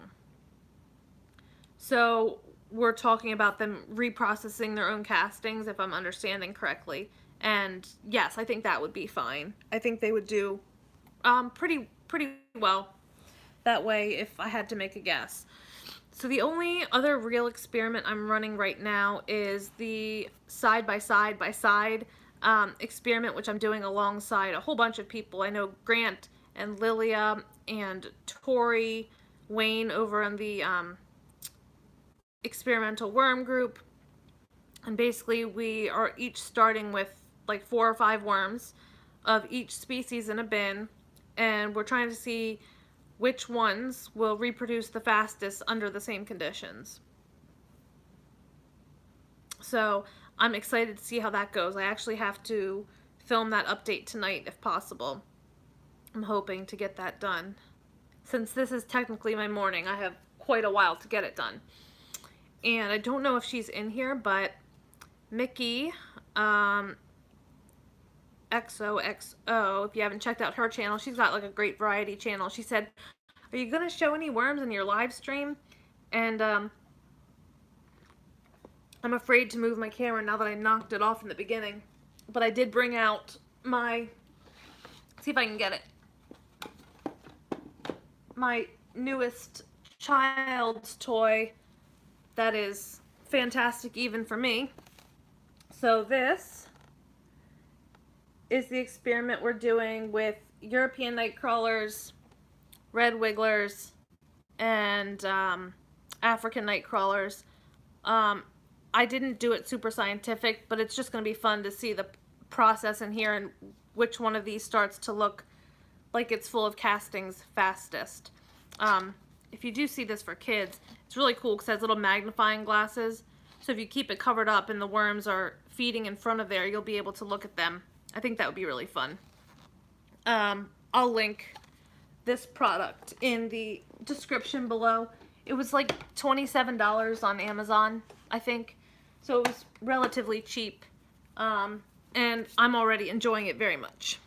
So we're talking about them reprocessing their own castings, if I'm understanding correctly. And yes, I think that would be fine. I think they would do pretty well that way, if I had to make a guess. So the only other real experiment I'm running right now is the side by side experiment, which I'm doing alongside a whole bunch of people. I know Grant and Lilia and Tori, Wayne over on the experimental worm group. And basically we are each starting with like 4 or 5 worms of each species in a bin, and we're trying to see which ones will reproduce the fastest under the same conditions. So I'm excited to see how that goes. I actually have to film that update tonight if possible. I'm hoping to get that done. Since this is technically my morning, I have quite a while to get it done. And I don't know if she's in here, but Mickey, XOXO, if you haven't checked out her channel, she's got like a great variety channel. She said, are you going to show any worms in your live stream? And I'm afraid to move my camera now that I knocked it off in the beginning. But I did bring out my, see if I can get it, my newest child's toy that is fantastic even for me. So this is the experiment we're doing with European night crawlers, red wigglers, and African night crawlers. I didn't do it super scientific, but it's just going to be fun to see the process in here and which one of these starts to look like it's full of castings fastest. If you do see this for kids, it's really cool because it has little magnifying glasses. So if you keep it covered up and the worms are feeding in front of there, you'll be able to look at them. I think that would be really fun. I'll link this product in the description below. It was like $27 on Amazon, I think. So it was relatively cheap, and I'm already enjoying it very much.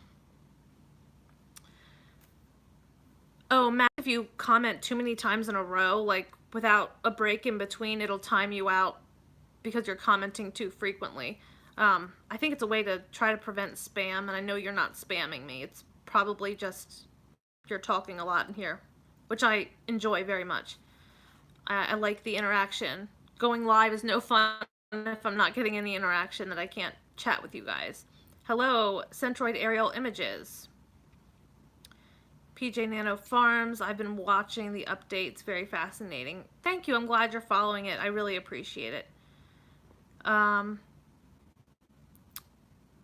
Oh, Matt, if you comment too many times in a row, like without a break in between, it'll time you out because you're commenting too frequently. I think it's a way to try to prevent spam, and I know you're not spamming me. It's probably just you're talking a lot in here, which I enjoy very much. I like the interaction. Going live is no fun if I'm not getting any interaction that I can't chat with you guys. Hello, Centroid Aerial Images. PJ Nano Farms, I've been watching the updates, very fascinating. Thank you, I'm glad you're following it. I really appreciate it. My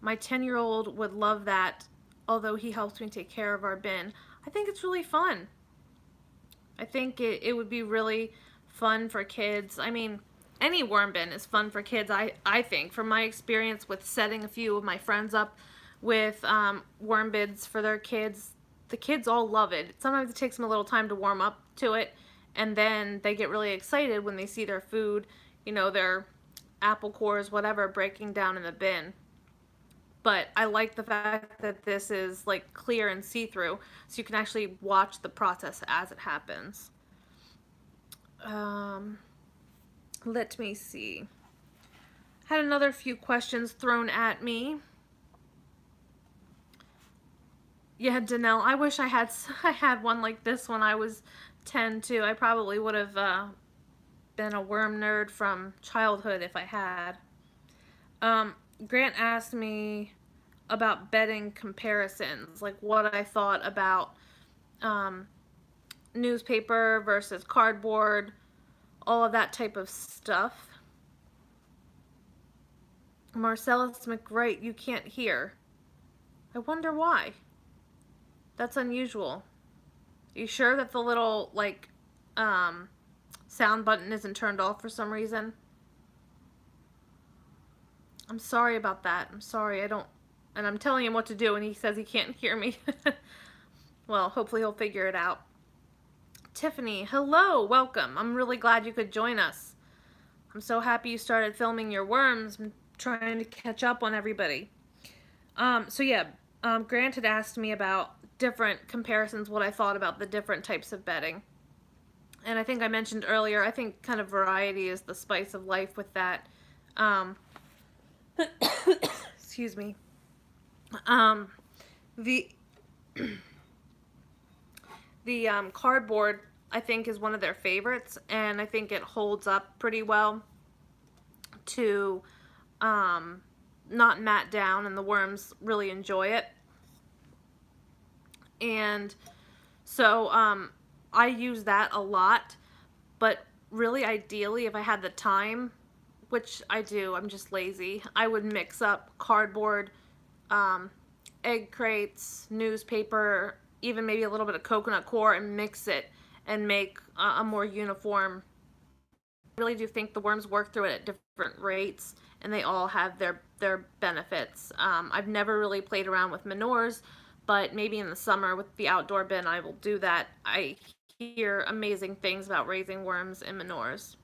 10-year-old would love that, although he helps me take care of our bin. I think it's really fun. I think it would be really fun for kids. I mean, any worm bin is fun for kids, I think. From my experience with setting a few of my friends up with worm bins for their kids, the kids all love it. Sometimes it takes them a little time to warm up to it, and then they get really excited when they see their food, you know, their apple cores, whatever, breaking down in the bin. But I like the fact that this is like clear and see-through, so you can actually watch the process as it happens. Let me see. Had another few questions thrown at me. Yeah, Danelle, I wish I had one like this when I was 10 too. I probably would have been a worm nerd from childhood if I had. Grant asked me about bedding comparisons, like what I thought about newspaper versus cardboard, all of that type of stuff. Marcellus McWright, you can't hear. I wonder why. That's unusual. Are you sure that the little, like, sound button isn't turned off for some reason? I'm sorry about that. I'm sorry, and I'm telling him what to do, and he says he can't hear me. Well, hopefully he'll figure it out. Tiffany, hello, welcome. I'm really glad you could join us. I'm so happy you started filming your worms. I'm trying to catch up on everybody. So yeah, Grant had asked me about different comparisons, what I thought about the different types of bedding. And I think I mentioned earlier, I think kind of variety is the spice of life with that. Excuse me. The cardboard, I think, is one of their favorites, and I think it holds up pretty well to not mat down, and the worms really enjoy it. And so I use that a lot, but really ideally, if I had the time, which I do, I'm just lazy, I would mix up cardboard, egg crates, newspaper, even maybe a little bit of coconut core, and mix it and make a more uniform. I really do think the worms work through it at different rates, and they all have their benefits. I've never really played around with manures, but maybe in the summer with the outdoor bin I will do that. I hear amazing things about raising worms in manures.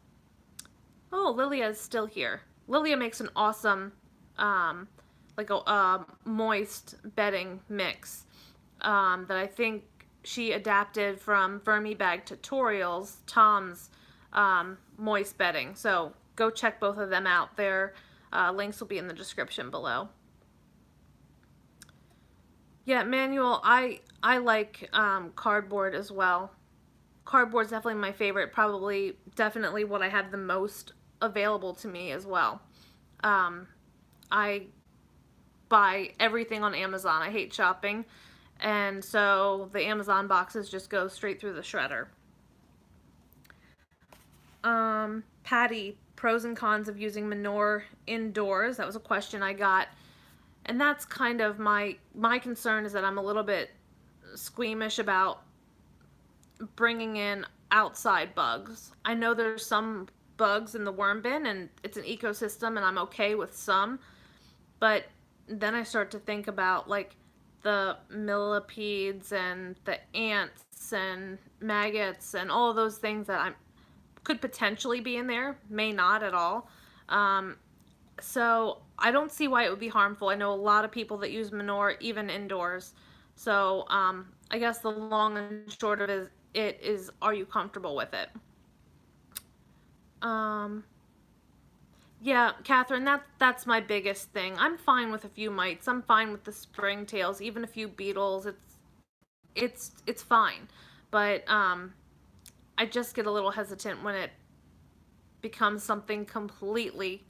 Oh, Lilia is still here. Lilia makes an awesome like a moist bedding mix that I think she adapted from Vermibag Tutorials, Tom's moist bedding. So go check both of them out. Their links will be in the description below. Yeah, Manuel, I like cardboard as well. Cardboard's definitely my favorite, probably definitely what I have the most available to me as well. I buy everything on Amazon. I hate shopping, and so the Amazon boxes just go straight through the shredder. Patty, pros and cons of using manure indoors. That was a question I got. And that's kind of my concern, is that I'm a little bit squeamish about bringing in outside bugs. I know there's some bugs in the worm bin, and it's an ecosystem, and I'm okay with some. But then I start to think about, like, the millipedes and the ants and maggots and all of those things that could potentially be in there, may not at all. So I don't see why it would be harmful. I know a lot of people that use manure even indoors. So I guess the long and short of it is, are you comfortable with it? Um, yeah, Catherine, that's my biggest thing. I'm fine with a few mites. I'm fine with the springtails, even a few beetles. It's fine, but I just get a little hesitant when it becomes something completely,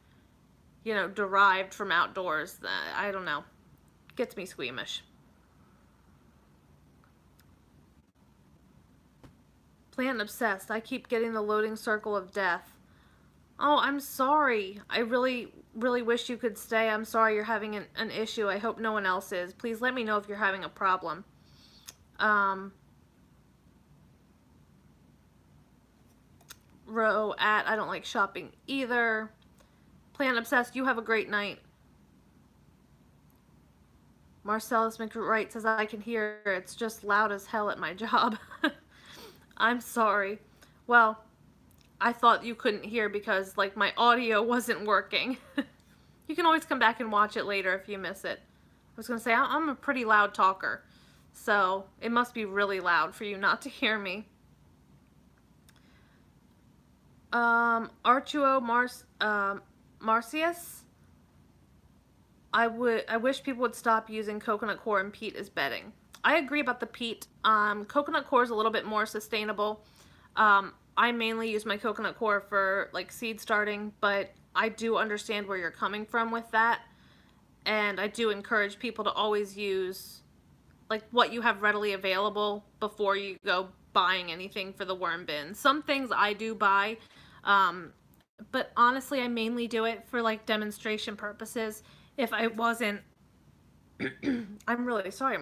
derived from outdoors. I don't know. Gets me squeamish. Plant obsessed. I keep getting the loading circle of death. Oh, I'm sorry. I really, really wish you could stay. I'm sorry you're having an issue. I hope no one else is. Please let me know if you're having a problem. Um, I don't like shopping either. Plant obsessed. You have a great night. Marcellus McWright says I can hear. It's just loud as hell at my job. I'm sorry. Well, I thought you couldn't hear because like my audio wasn't working. You can always come back and watch it later if you miss it. I was going to say I'm a pretty loud talker. So it must be really loud for you not to hear me. Archuo Marcius. I wish people would stop using coconut coir and peat as bedding. I agree about the peat. Coconut coir is a little bit more sustainable. I mainly use my coconut coir for like seed starting, but I do understand where you're coming from with that. And I do encourage people to always use like what you have readily available before you go buying anything for the worm bin. Some things I do buy, but honestly I mainly do it for like demonstration purposes. If I wasn't I'm really sorry,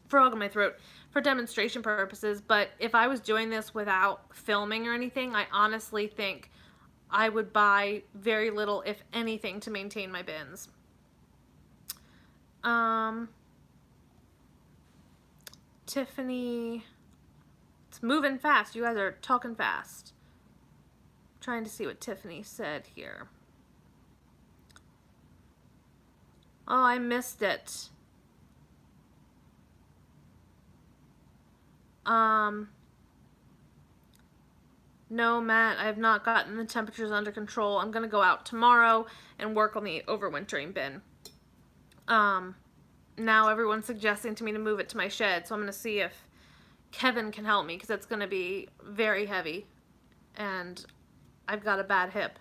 frog in my throat, for demonstration purposes, but if I was doing this without filming or anything, I honestly think I would buy very little, if anything, to maintain my bins. Tiffany, it's moving fast. You guys are talking fast. I'm trying to see what Tiffany said here. Oh, I missed it. No, Matt, I have not gotten the temperatures under control. I'm going to go out tomorrow and work on the overwintering bin. Now everyone's suggesting to me to move it to my shed, so I'm going to see if Kevin can help me because it's going to be very heavy and I've got a bad hip.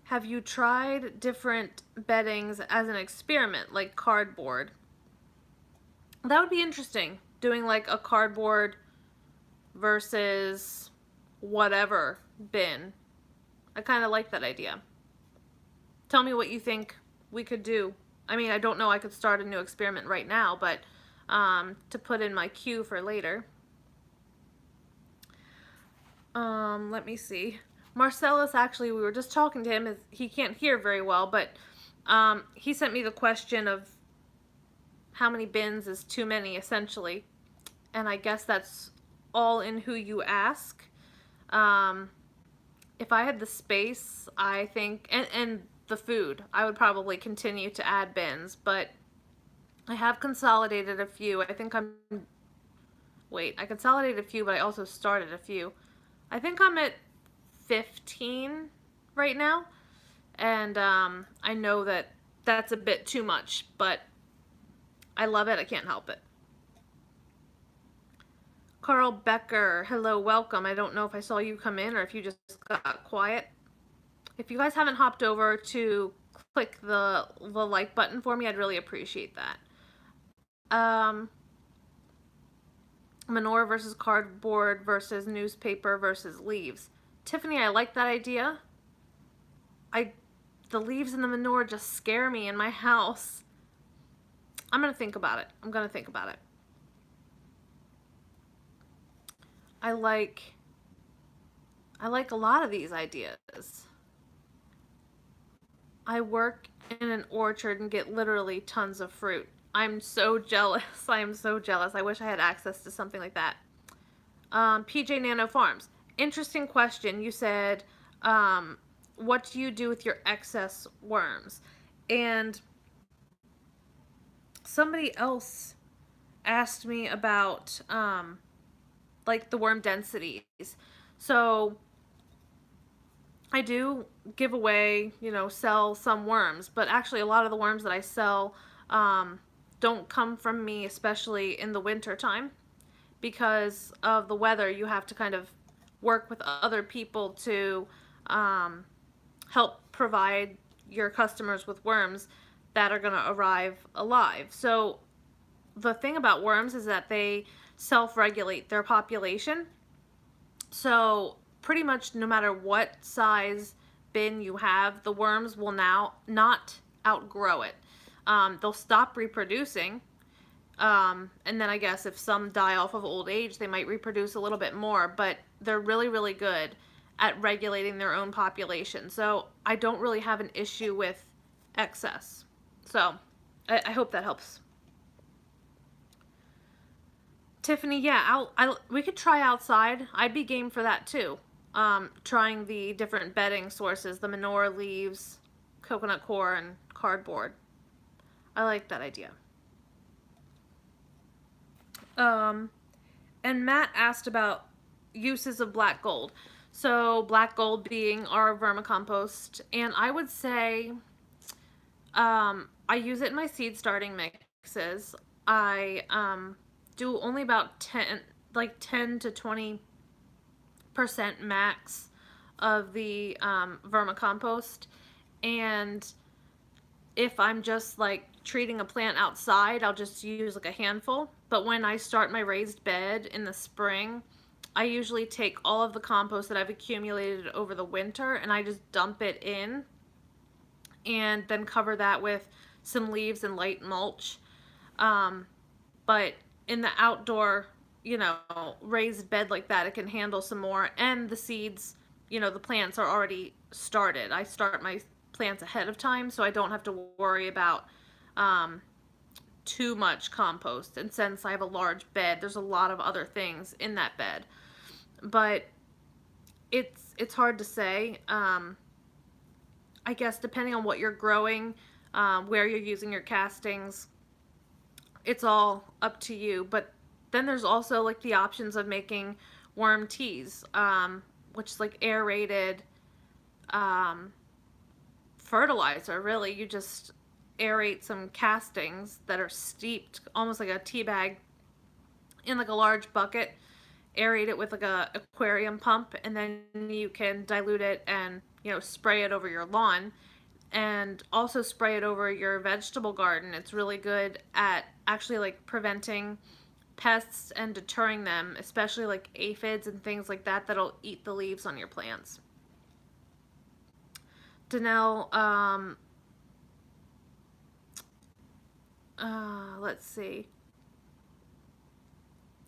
Have you tried different beddings as an experiment, like cardboard? That would be interesting, doing like a cardboard versus whatever bin. I kind of like that idea. Tell me what you think we could do. I mean, I don't know I could start a new experiment right now, but to put in my queue for later. Let me see. Marcellus, actually, we were just talking to him. He can't hear very well, but he sent me the question of how many bins is too many, essentially. And I guess that's all in who you ask. If I had the space, I think, and the food, I would probably continue to add bins, but I have consolidated a few. I consolidated a few, but I also started a few. I think I'm at 15 right now, and I know that that's a bit too much, but I love it. I can't help it. Carl Becker, hello, welcome. I don't know if I saw you come in or if you just got quiet. If you guys haven't hopped over to click the like button for me, I'd really appreciate that. Manure versus cardboard versus newspaper versus leaves. Tiffany, I like that idea. The leaves and the manure just scare me in my house. I'm going to think about it. I like a lot of these ideas. I work in an orchard and get literally tons of fruit. I'm so jealous. I am so jealous. I wish I had access to something like that. PJ Nano Farms. Interesting question. You said, what do you do with your excess worms? And somebody else asked me about, like the worm densities. So I do give away, sell some worms, but actually a lot of the worms that I sell don't come from me, especially in the winter time, because of the weather. You have to kind of work with other people to um, help provide your customers with worms that are going to arrive alive. So the thing about worms is that they self-regulate their population. So pretty much no matter what size bin you have, the worms will now not outgrow it. They'll stop reproducing. And then I guess if some die off of old age, they might reproduce a little bit more, but they're really, really good at regulating their own population. So I don't really have an issue with excess. So I hope that helps. Tiffany, yeah, we could try outside. I'd be game for that too. Trying the different bedding sources, the manure leaves, coconut coir, and cardboard. I like that idea. Um, and Matt asked about uses of black gold. So black gold being our vermicompost, and I would say I use it in my seed starting mixes. I do only about 10 to 20% max of the vermicompost, and if I'm just like treating a plant outside, I'll just use like a handful. But when I start my raised bed in the spring, I usually take all of the compost that I've accumulated over the winter and I just dump it in and then cover that with some leaves and light mulch. But in the outdoor, raised bed like that, it can handle some more. And the seeds, the plants are already started. I start my plants ahead of time, so I don't have to worry about too much compost. And since I have a large bed, there's a lot of other things in that bed. But it's hard to say. I guess depending on what you're growing, where you're using your castings, it's all up to you. But then there's also like the options of making worm teas, which is like aerated fertilizer. Really, you just aerate some castings that are steeped, almost like a tea bag, in like a large bucket. Aerate it with like a aquarium pump, and then you can dilute it and spray it over your lawn, and also spray it over your vegetable garden. It's really good at actually like preventing pests and deterring them, especially like aphids and things like that that'll eat the leaves on your plants. Danelle, let's see.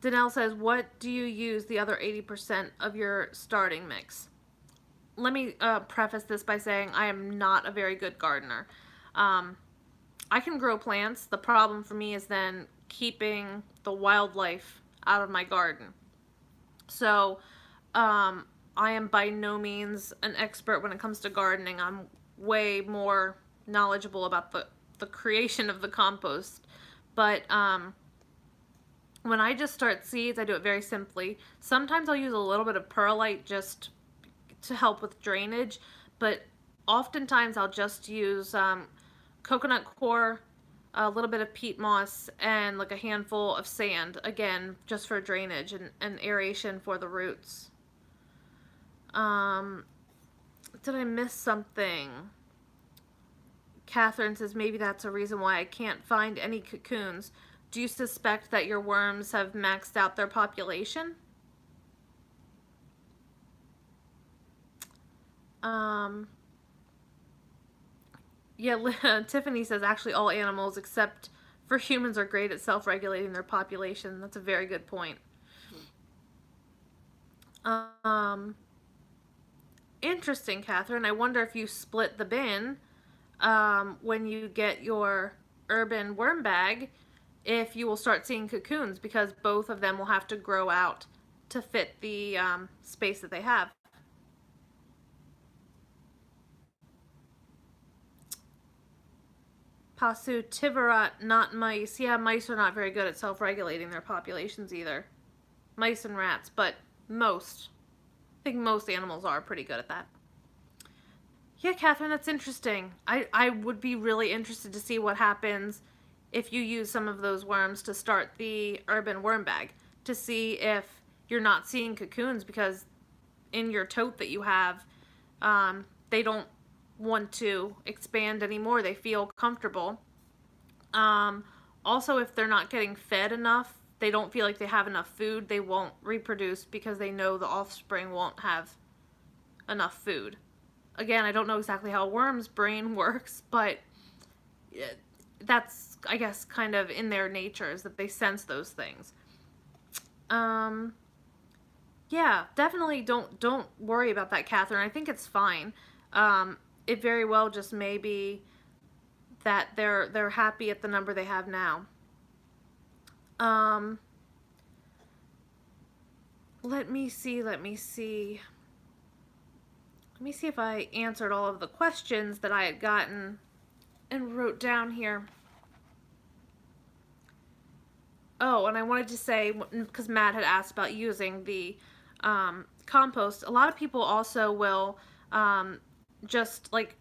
Danelle says, what do you use the other 80% of your starting mix? Let me preface this by saying I am not a very good gardener. I can grow plants. The problem for me is then keeping the wildlife out of my garden. So I am by no means an expert when it comes to gardening. I'm way more knowledgeable about the creation of the compost. But when I just start seeds, I do it very simply. Sometimes I'll use a little bit of perlite just to help with drainage, but oftentimes I'll just use coconut coir, a little bit of peat moss, and like a handful of sand, again, just for drainage and aeration for the roots. Did I miss something? Catherine says maybe that's a reason why I can't find any cocoons. Do you suspect that your worms have maxed out their population? Yeah, Tiffany says actually all animals except for humans are great at self-regulating their population. That's a very good point. Interesting, Catherine. I wonder if you split the bin when you get your urban worm bag, if you will start seeing cocoons, because both of them will have to grow out to fit the space that they have. Pasutivirat, not mice. Yeah, mice are not very good at self-regulating their populations either. Mice and rats, but I think most animals are pretty good at that. Yeah, Catherine, that's interesting. I would be really interested to see what happens if you use some of those worms to start the urban worm bag, to see if you're not seeing cocoons, because in your tote that you have, they don't want to expand anymore. They feel comfortable. Also, if they're not getting fed enough, they don't feel like they have enough food, they won't reproduce because they know the offspring won't have enough food. Again, I don't know exactly how a worm's brain works, but that's, I guess, kind of in their nature, is that they sense those things. Yeah, definitely don't worry about that, Catherine. I think it's fine. It very well just may be that they're happy at the number they have now. Let me see if I answered all of the questions that I had gotten and wrote down here. Oh, and I wanted to say, because Matt had asked about using the compost, a lot of people also will just like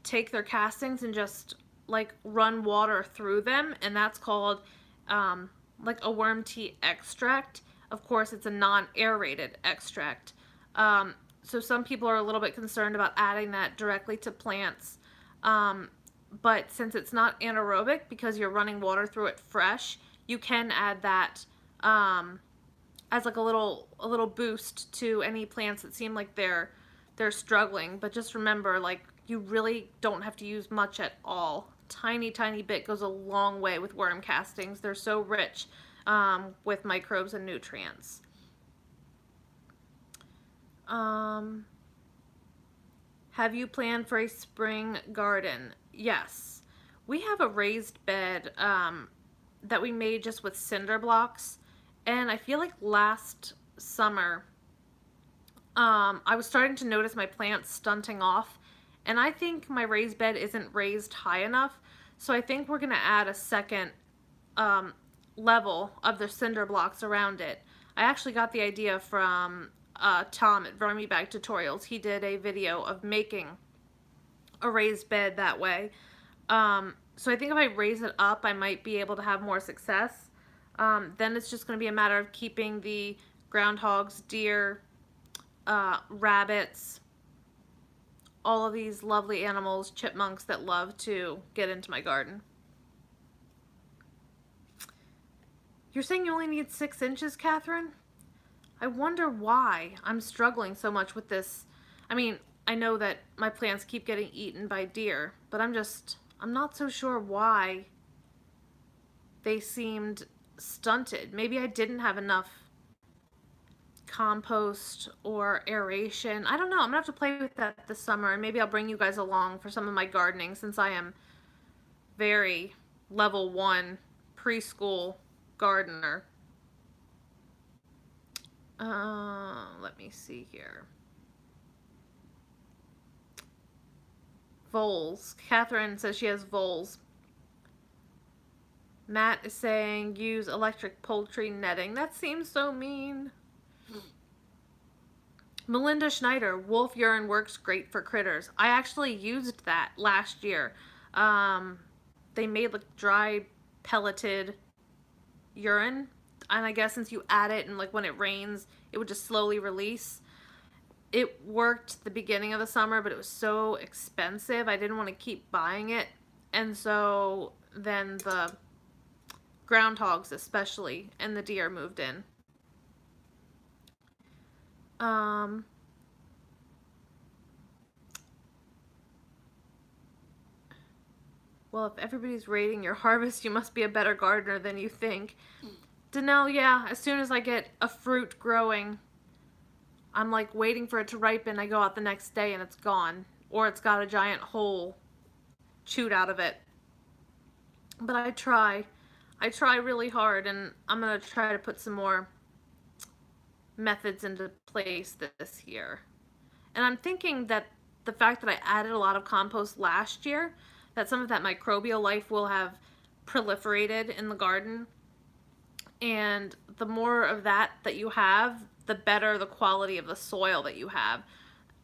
take their castings and just like run water through them, and that's called like a worm tea extract. Of course, it's a non-aerated extract. So some people are a little bit concerned about adding that directly to plants. But since it's not anaerobic, because you're running water through it fresh, you can add that as like a little boost to any plants that seem like they're struggling. But just remember, like, you really don't have to use much at all. Tiny bit goes a long way with worm castings. They're so rich with microbes and nutrients. Have you planned for a spring garden? Yes. We have a raised bed that we made just with cinder blocks, and I feel like last summer I was starting to notice my plants stunting off, and I think my raised bed isn't raised high enough, so I think we're going to add a second level of the cinder blocks around it. I actually got the idea from Tom at Vermi Bag Tutorials. He did a video of making a raised bed that way. So I think if I raise it up, I might be able to have more success. Then it's just going to be a matter of keeping the groundhogs, deer, rabbits, all of these lovely animals, chipmunks that love to get into my garden. You're saying you only need 6 inches, Catherine? I wonder why I'm struggling so much with this. I mean, I know that my plants keep getting eaten by deer, but I'm not so sure why they seemed stunted. Maybe I didn't have enough compost or aeration. I don't know. I'm gonna have to play with that this summer, and maybe I'll bring you guys along for some of my gardening, since I am very level 1 preschool gardener. Let me see here. Voles. Catherine says she has voles. Matt is saying use electric poultry netting. That seems so mean. Melinda Schneider, wolf urine works great for critters. I actually used that last year. They made like dry pelleted urine, and I guess since you add it and like when it rains, it would just slowly release. It worked the beginning of the summer, but it was so expensive. I didn't want to keep buying it. And so then the groundhogs especially and the deer moved in. Well, if everybody's rating your harvest, you must be a better gardener than you think. Danelle, yeah, as soon as I get a fruit growing, I'm like waiting for it to ripen. I go out the next day and it's gone. Or it's got a giant hole chewed out of it. But I try really hard, and I'm going to try to put some more methods into place this year. And I'm thinking that the fact that I added a lot of compost last year, that some of that microbial life will have proliferated in the garden. And the more of that you have, the better the quality of the soil that you have.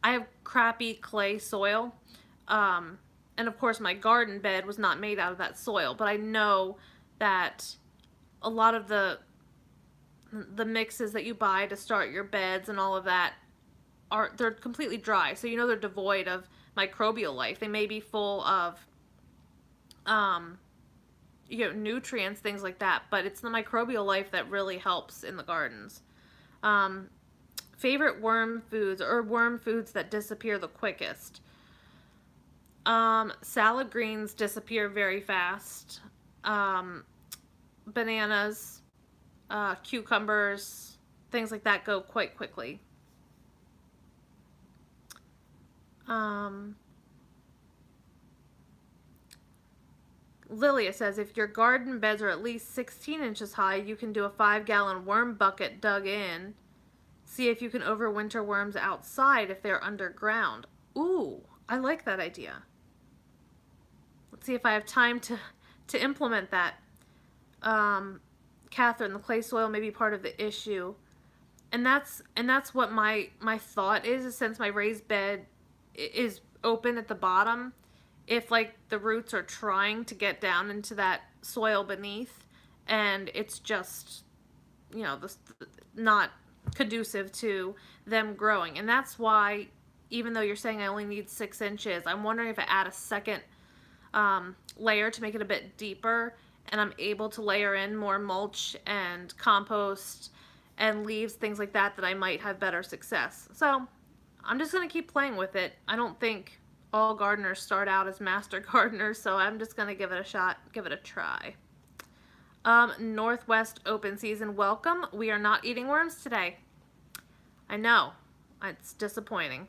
I have crappy clay soil. And of course, my garden bed was not made out of that soil, but I know that a lot of the mixes that you buy to start your beds and all of that they're completely dry. So you know they're devoid of microbial life. They may be full of nutrients, things like that, but it's the microbial life that really helps in the gardens. Favorite worm foods or worm foods that disappear the quickest. Salad greens disappear very fast. Bananas, cucumbers, things like that go quite quickly. Lilia says, if your garden beds are at least 16 inches high, you can do a 5-gallon worm bucket dug in. See if you can overwinter worms outside if they're underground. Ooh, I like that idea. Let's see if I have time to implement that. Catherine, the clay soil may be part of the issue. And that's what my thought is since my raised bed is open at the bottom, if like the roots are trying to get down into that soil beneath and it's just, not conducive to them growing. And that's why, even though you're saying I only need 6 inches, I'm wondering if I add a second layer to make it a bit deeper and I'm able to layer in more mulch and compost and leaves, things like that, that I might have better success. So I'm just going to keep playing with it. I don't think all gardeners start out as master gardeners, so I'm just going to give it a shot, give it a try. Northwest open season, welcome. We are not eating worms today. I know. It's disappointing.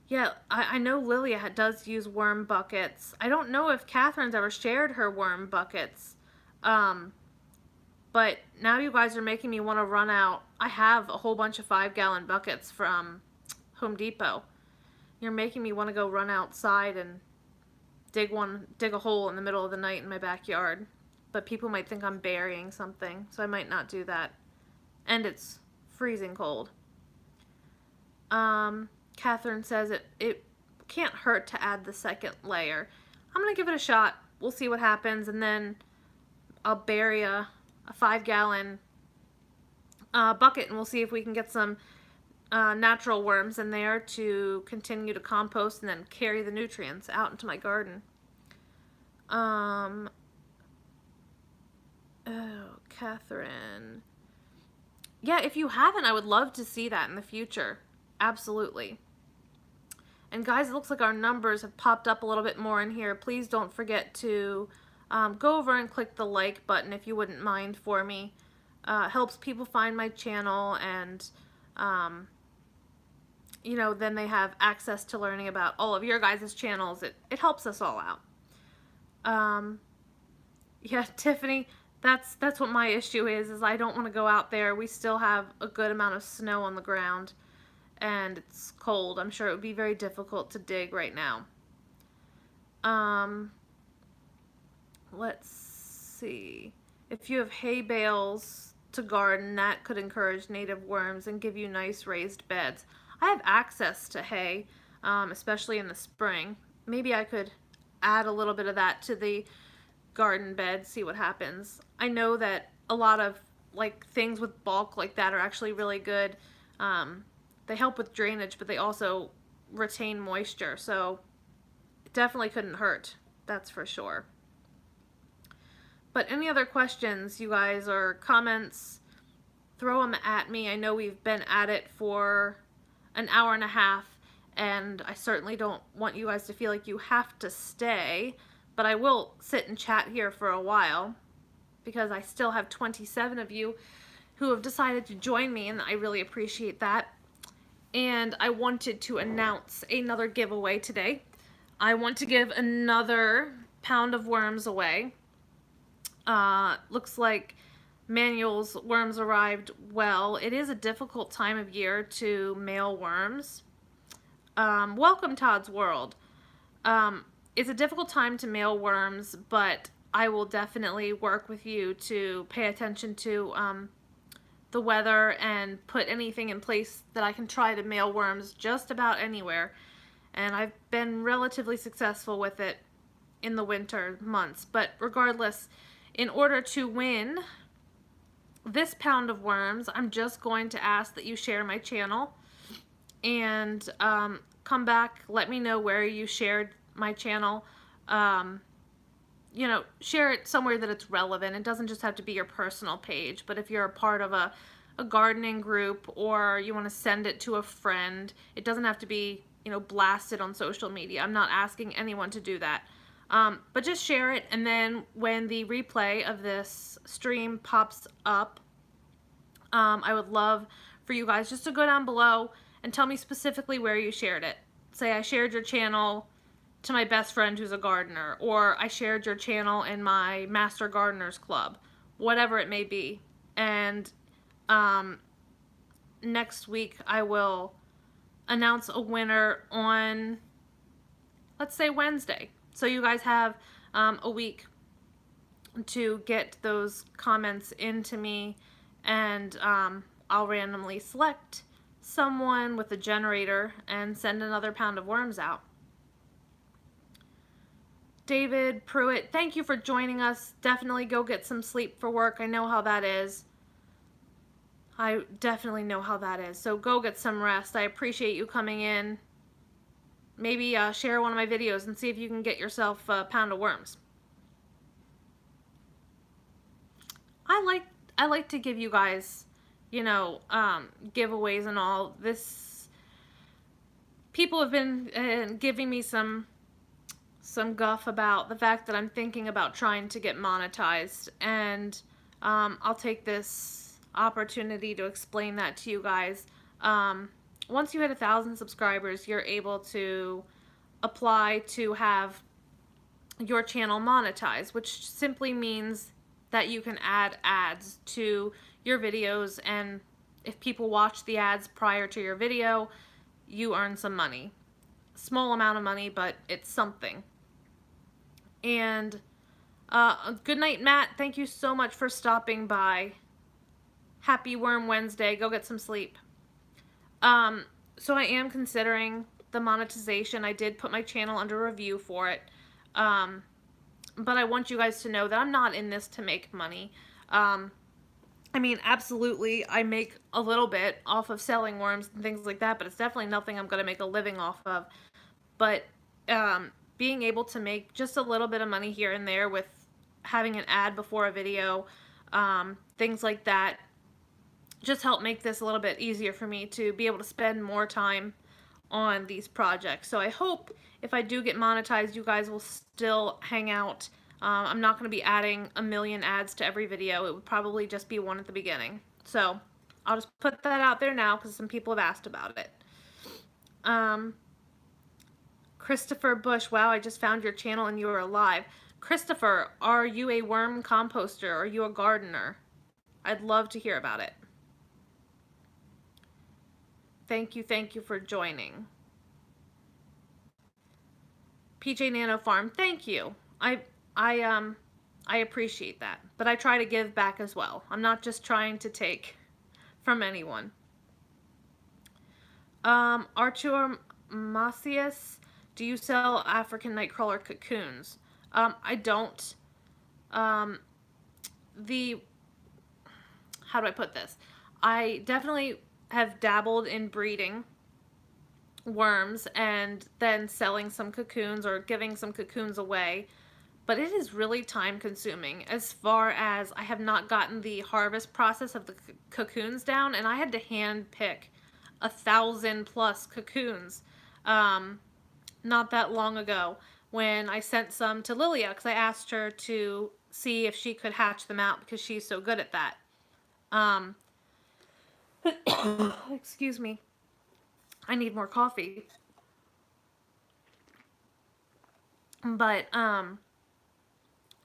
Yeah, I know Lilia does use worm buckets. I don't know if Catherine's ever shared her worm buckets. But now you guys are making me want to run out. I have a whole bunch of 5-gallon buckets from Home Depot. You're making me want to go run outside and dig a hole in the middle of the night in my backyard. But people might think I'm burying something, so I might not do that. And it's freezing cold. Catherine says it can't hurt to add the second layer. I'm going to give it a shot. We'll see what happens, and then I'll bury a 5-gallon bucket, and we'll see if we can get some natural worms in there to continue to compost and then carry the nutrients out into my garden. Oh, Catherine. Yeah, if you haven't, I would love to see that in the future. Absolutely. And guys, it looks like our numbers have popped up a little bit more in here. Please don't forget to go over and click the like button if you wouldn't mind for me. Helps people find my channel, and then they have access to learning about all of your guys' channels. It helps us all out. Yeah, Tiffany, that's what my issue is I don't want to go out there. We still have a good amount of snow on the ground, and it's cold. I'm sure it would be very difficult to dig right now. Let's see. If you have hay bales to garden, that could encourage native worms and give you nice raised beds. I have access to hay, especially in the spring. Maybe I could add a little bit of that to the garden bed, see what happens. I know that a lot of things with bulk like that are actually really good. They help with drainage, but they also retain moisture, so it definitely couldn't hurt, that's for sure. But any other questions, you guys, or comments, throw them at me. I know we've been at it for an hour and a half, and I certainly don't want you guys to feel like you have to stay, but I will sit and chat here for a while because I still have 27 of you who have decided to join me, and I really appreciate that. And I wanted to announce another giveaway today. I want to give another pound of worms away. Looks like Manuel's worms arrived well. It is a difficult time of year to mail worms. Welcome, Todd's World. It's a difficult time to mail worms, but I will definitely work with you to pay attention to the weather and put anything in place that I can try to mail worms just about anywhere. And I've been relatively successful with it in the winter months. But regardless, in order to win this pound of worms, I'm just going to ask that you share my channel and come back, let me know where you shared my channel. You know, share it somewhere that it's relevant. It doesn't just have to be your personal page, but if you're a part of a gardening group or you want to send it to a friend, it doesn't have to be, you know, blasted on social media. I'm not asking anyone to do that. But just share it, and then when the replay of this stream pops up, I would love for you guys just to go down below and tell me specifically where you shared it. Say I shared your channel to my best friend who's a gardener, or I shared your channel in my Master Gardeners Club, whatever it may be. And next week I will announce a winner on, let's say, Wednesday. So you guys have a week to get those comments into me, and I'll randomly select someone with a generator and send another pound of worms out. David Pruitt, thank you for joining us. Definitely go get some sleep for work. I know how that is. I definitely know how that is. So go get some rest. I appreciate you coming in. Maybe share one of my videos and see if you can get yourself a pound of worms. I like to give you guys, you know, giveaways and all. People have been giving me some guff about the fact that I'm thinking about trying to get monetized, and I'll take this opportunity to explain that to you guys. Once you hit 1,000 subscribers, you're able to apply to have your channel monetized, which simply means that you can add ads to your videos, and if people watch the ads prior to your video, you earn some money. Small amount of money, but it's something. And good night, Matt. Thank you so much for stopping by. Happy Worm Wednesday. Go get some sleep. So I am considering the monetization. I did put my channel under review for it. But I want you guys to know that I'm not in this to make money. I mean, absolutely, I make a little bit off of selling worms and things like that, but it's definitely nothing I'm going to make a living off of. But being able to make just a little bit of money here and there with having an ad before a video, things like that, just help make this a little bit easier for me to be able to spend more time on these projects. So I hope if I do get monetized, you guys will still hang out. I'm not going to be adding a million ads to every video. It would probably just be one at the beginning. So I'll just put that out there now because some people have asked about it. Christopher Bush, wow, I just found your channel and you are alive. Christopher, are you a worm composter? Are you a gardener? I'd love to hear about it. Thank you for joining. PJ Nano Farm, thank you. I appreciate that, but I try to give back as well. I'm not just trying to take from anyone. Artur Macias, do you sell African nightcrawler cocoons? I don't. How do I put this? I definitely have dabbled in breeding worms and then selling some cocoons or giving some cocoons away, but it is really time consuming. As far as I have not gotten the harvest process of the cocoons down, and I had to hand pick 1,000+ cocoons not that long ago when I sent some to Lilia because I asked her to see if she could hatch them out because she's so good at that. Excuse me. I need more coffee. But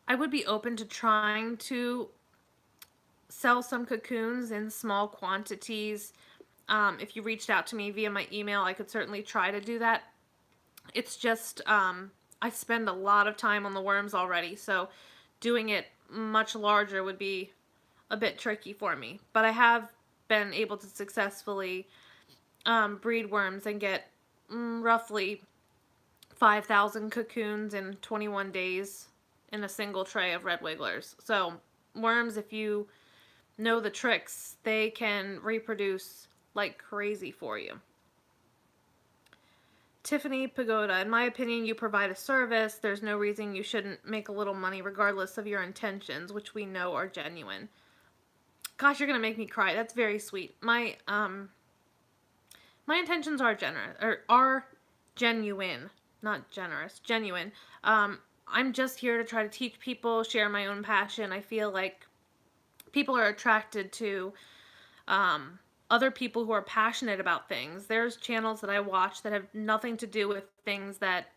I would be open to trying to sell some cocoons in small quantities. If you reached out to me via my email, I could certainly try to do that. It's just, I spend a lot of time on the worms already, so doing it much larger would be a bit tricky for me. But I have been able to successfully breed worms and get roughly 5,000 cocoons in 21 days in a single tray of red wigglers. So worms, if you know the tricks, they can reproduce like crazy for you. Tiffany Pagoda, in my opinion, you provide a service. There's no reason you shouldn't make a little money regardless of your intentions, which we know are genuine. Gosh, you're gonna make me cry. That's very sweet. My intentions are genuine, not generous, genuine. I'm just here to try to teach people, share my own passion. I feel like people are attracted to other people who are passionate about things. There's channels that I watch that have nothing to do with things that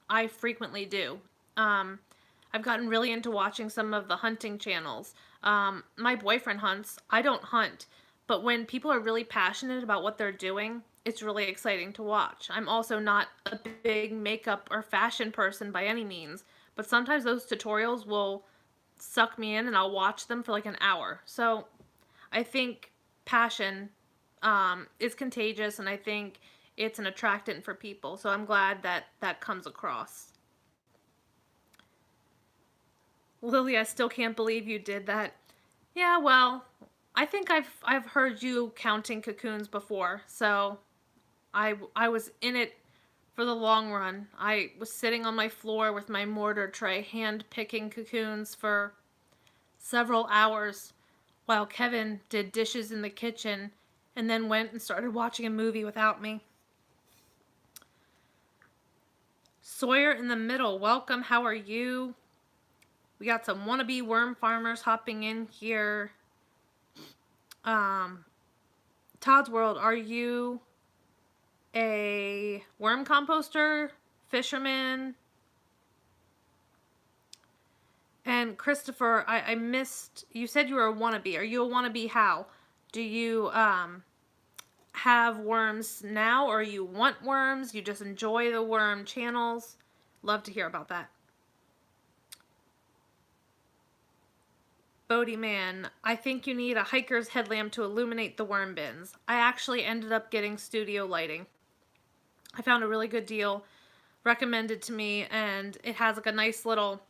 I frequently do. I've gotten really into watching some of the hunting channels. My boyfriend hunts. I don't hunt. But when people are really passionate about what they're doing, it's really exciting to watch. I'm also not a big makeup or fashion person by any means, but sometimes those tutorials will suck me in and I'll watch them for like an hour. So I think passion is contagious, and I think it's an attractant for people. So I'm glad that that comes across. Lily, I still can't believe you did that. Yeah, well, I think I've heard you counting cocoons before, so I was in it for the long run. I was sitting on my floor with my mortar tray, hand picking cocoons for several hours while Kevin did dishes in the kitchen and then went and started watching a movie without me. Sawyer in the middle, welcome. How are you? We got some wannabe worm farmers hopping in here. Todd's World, are you a worm composter, fisherman? And Christopher, I missed, you said you were a wannabe. Are you a wannabe how? Do you have worms now, or you want worms? You just enjoy the worm channels? Love to hear about that. Bodie Man, I think you need a hiker's headlamp to illuminate the worm bins. I actually ended up getting studio lighting. I found a really good deal recommended to me, and it has like a nice little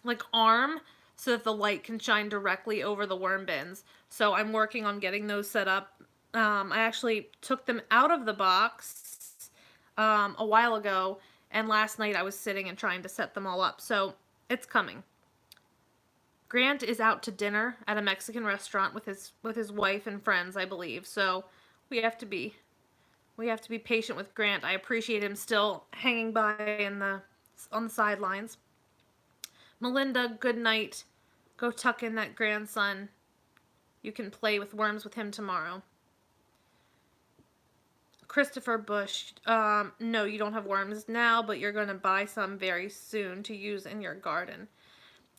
like arm so that the light can shine directly over the worm bins. So I'm working on getting those set up. I actually took them out of the box a while ago, and last night I was sitting and trying to set them all up. So it's coming. Grant is out to dinner at a Mexican restaurant with his wife and friends, I believe. So we have to be patient with Grant. I appreciate him still hanging by on the sidelines. Melinda, good night. Go tuck in that grandson. You can play with worms with him tomorrow. Christopher Bush, no, you don't have worms now, but you're going to buy some very soon to use in your garden.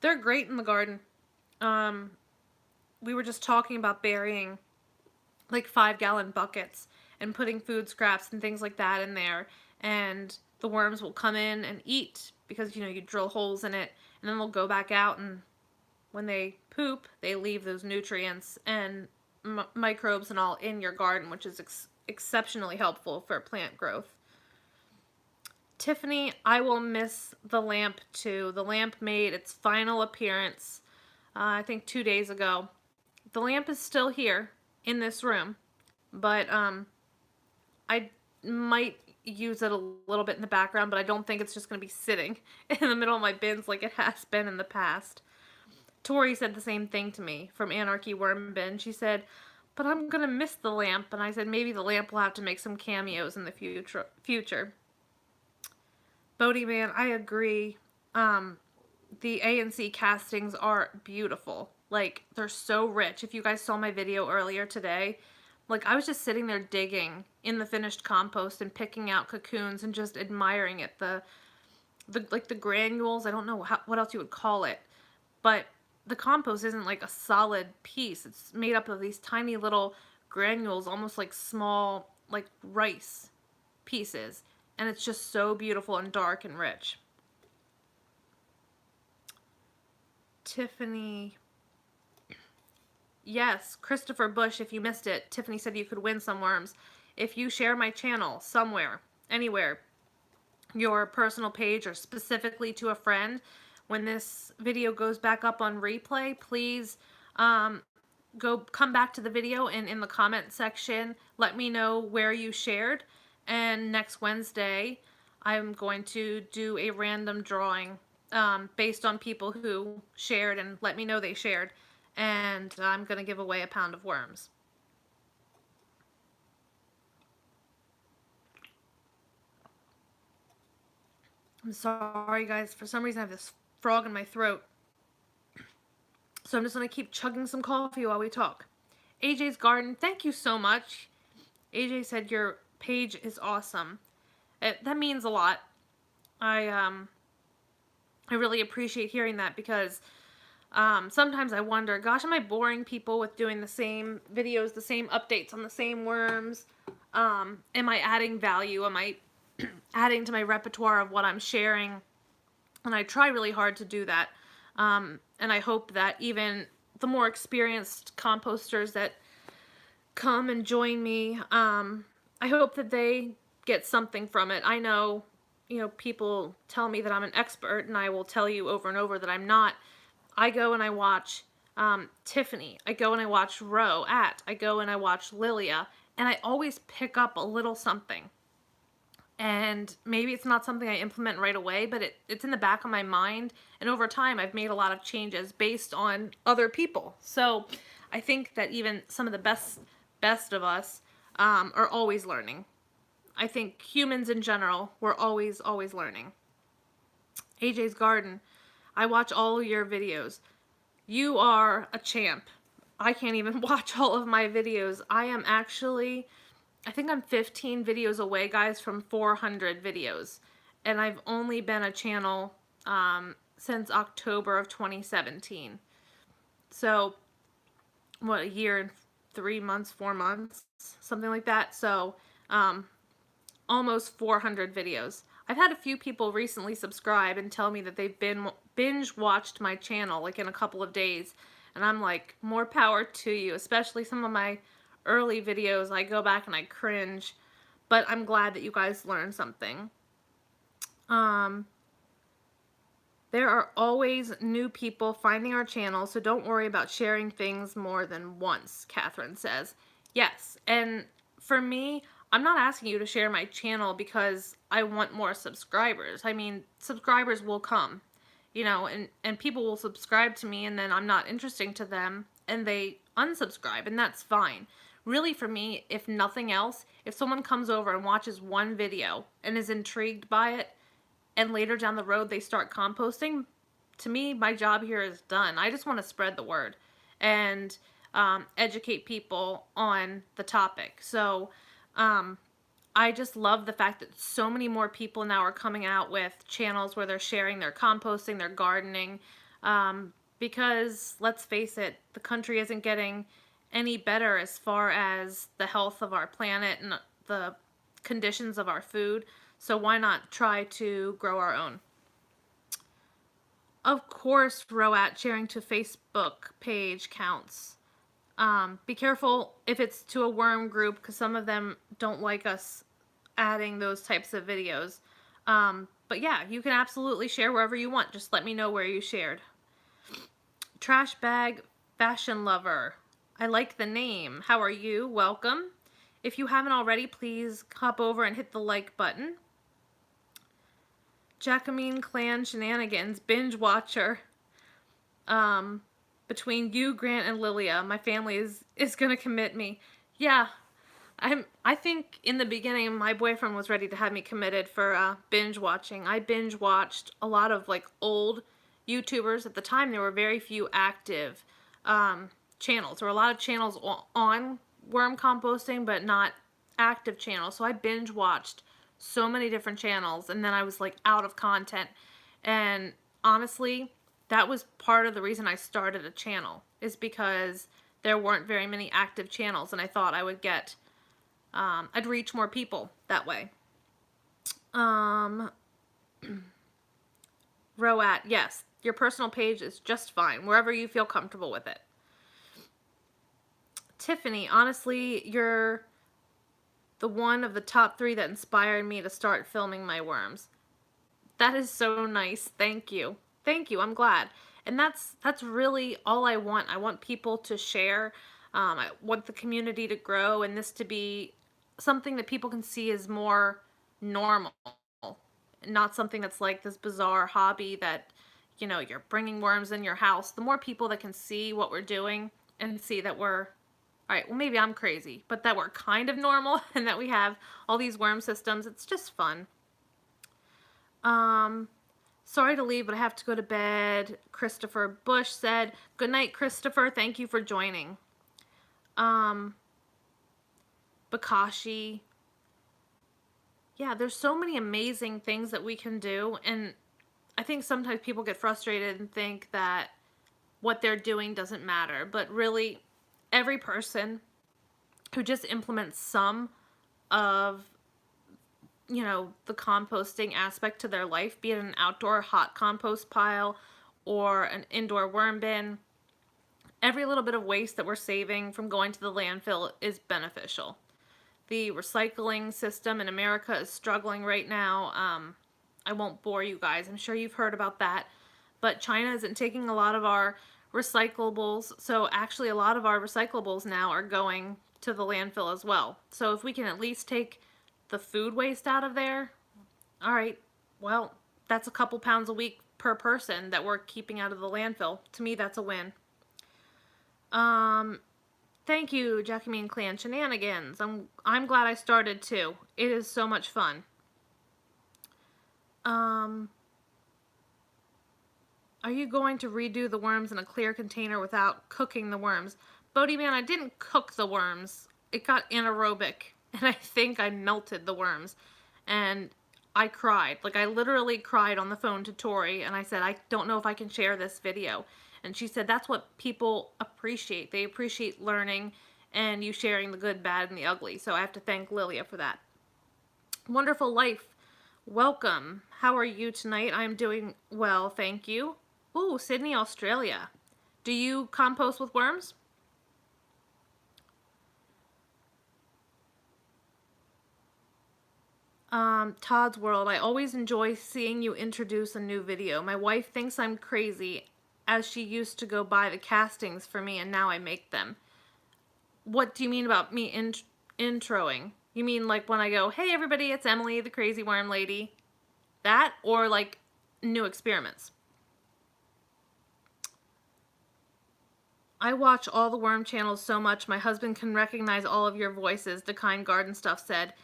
They're great in the garden. We were just talking about burying like 5-gallon buckets and putting food scraps and things like that in there, and the worms will come in and eat because, you know, you drill holes in it, and then they'll go back out, and when they poop, they leave those nutrients and microbes and all in your garden, which is exceptionally helpful for plant growth. Tiffany, I will miss the lamp too. The lamp made its final appearance, I think 2 days ago. The lamp is still here in this room, but I might use it a little bit in the background, but I don't think it's just going to be sitting in the middle of my bins like it has been in the past. Tori said the same thing to me from Anarchy Worm Bin. She said, but I'm going to miss the lamp, and I said maybe the lamp will have to make some cameos in the future. Bodie Man, I agree. The ANC castings are beautiful. Like, they're so rich. If you guys saw my video earlier today, like, I was just sitting there digging in the finished compost and picking out cocoons and just admiring it. The granules, I don't know what else you would call it. but the compost isn't like a solid piece. It's made up of these tiny little granules, almost like small, like rice pieces. And it's just so beautiful and dark and rich. Tiffany. Yes, Christopher Bush, if you missed it, Tiffany said you could win some worms. If you share my channel somewhere, anywhere, your personal page or specifically to a friend, when this video goes back up on replay, please come back to the video and in the comment section, let me know where you shared. And next Wednesday, I'm going to do a random drawing based on people who shared and let me know they shared. And I'm going to give away a pound of worms. I'm sorry, guys. For some reason, I have this frog in my throat. So I'm just going to keep chugging some coffee while we talk. AJ's Garden, thank you so much. AJ said your page is awesome. That means a lot. I really appreciate hearing that because sometimes I wonder, gosh, am I boring people with doing the same videos, the same updates on the same worms? Am I adding value? Am I adding to my repertoire of what I'm sharing? And I try really hard to do that. And I hope that even the more experienced composters that come and join me, I hope that they get something from it. I know, people tell me that I'm an expert, and I will tell you over and over that I'm not. I go and I watch Tiffany. I go and I watch I go and I watch Lilia, and I always pick up a little something. And maybe it's not something I implement right away, but it's in the back of my mind. And over time, I've made a lot of changes based on other people. So I think that even some of the best of us are always learning. I think humans in general, we're always learning. AJ's Garden, I watch all your videos. You are a champ. I can't even watch all of my videos. I think I'm 15 videos away, guys, from 400 videos. And I've only been a channel since October of 2017. So, a year and 3 months, 4 months, something like that. So, almost 400 videos. I've had a few people recently subscribe and tell me that they've binge watched my channel like in a couple of days. And I'm like, more power to you, especially some of my early videos. I go back and I cringe, but I'm glad that you guys learned something. There are always new people finding our channel, so don't worry about sharing things more than once, Catherine says. Yes, and for me, I'm not asking you to share my channel because I want more subscribers. I mean, subscribers will come, and people will subscribe to me, and then I'm not interesting to them, and they unsubscribe, and that's fine. Really, for me, if nothing else, if someone comes over and watches one video and is intrigued by it, and later down the road they start composting, to me, my job here is done. I just want to spread the word and educate people on the topic. So I just love the fact that so many more people now are coming out with channels where they're sharing their composting, their gardening, because let's face it, the country isn't getting any better as far as the health of our planet and the conditions of our food. So why not try to grow our own? Of course, Roat, sharing to Facebook page counts. Be careful if it's to a worm group, because some of them don't like us adding those types of videos. But yeah, you can absolutely share wherever you want. Just let me know where you shared. Trash Bag Fashion Lover. I like the name. How are you? Welcome. If you haven't already, please hop over and hit the like button. Jacqueline Clan Shenanigans, binge watcher. Between you, Grant, and Lilia, my family is gonna commit me. Yeah, I think in the beginning my boyfriend was ready to have me committed for binge watching. I binge watched a lot of like old YouTubers. At the time there were very few active channels. There were a lot of channels on worm composting, but not active channels. So I binge watched so many different channels, and then I was like out of content. And honestly, that was part of the reason I started a channel, is because there weren't very many active channels, and I thought I would get, I'd reach more people that way. Roat, yes, your personal page is just fine, wherever you feel comfortable with it. Tiffany, honestly, you're the one of the top 3 that inspired me to start filming my worms. That is so nice. Thank you. Thank you. I'm glad. And that's really all I want. I want people to share. I want the community to grow, and this to be something that people can see as more normal. Not something that's like this bizarre hobby that, you know, you're bringing worms in your house. The more people that can see what we're doing and see that we're, all right, well, maybe I'm crazy, but that we're kind of normal and that we have all these worm systems, it's just fun. Sorry to leave, but I have to go to bed. Christopher Bush said, good night, Christopher. Thank you for joining. Bokashi. Yeah, there's so many amazing things that we can do, and I think sometimes people get frustrated and think that what they're doing doesn't matter, but really, every person who just implements some of, you know, the composting aspect to their life, be it an outdoor hot compost pile or an indoor worm bin, every little bit of waste that we're saving from going to the landfill is beneficial. The recycling system in America is struggling right now. I won't bore you guys. I'm sure you've heard about that. But China isn't taking a lot of our recyclables. So actually a lot of our recyclables now are going to the landfill as well. So if we can at least take the food waste out of there, all right, well, that's a couple pounds a week per person that we're keeping out of the landfill. To me, that's a win. Thank you, Jackamine Clan Shenanigans. I'm glad I started too. It is so much fun. Are you going to redo the worms in a clear container without cooking the worms? Bodie man, I didn't cook the worms. It got anaerobic, and I think I melted the worms. And I cried. Like, I literally cried on the phone to Tori, and I said, I don't know if I can share this video. And she said, that's what people appreciate. They appreciate learning and you sharing the good, bad, and the ugly. So I have to thank Lilia for that. Wonderful Life, welcome. How are you tonight? I'm doing well, thank you. Ooh, Sydney, Australia. Do you compost with worms? Todd's World, I always enjoy seeing you introduce a new video. My wife thinks I'm crazy, as she used to go buy the castings for me and now I make them. What do you mean about me introing? You mean like when I go, hey everybody, it's Emily, the crazy worm lady? That, or like new experiments? I watch all the worm channels so much my husband can recognize all of your voices, the Kind Garden Stuff said.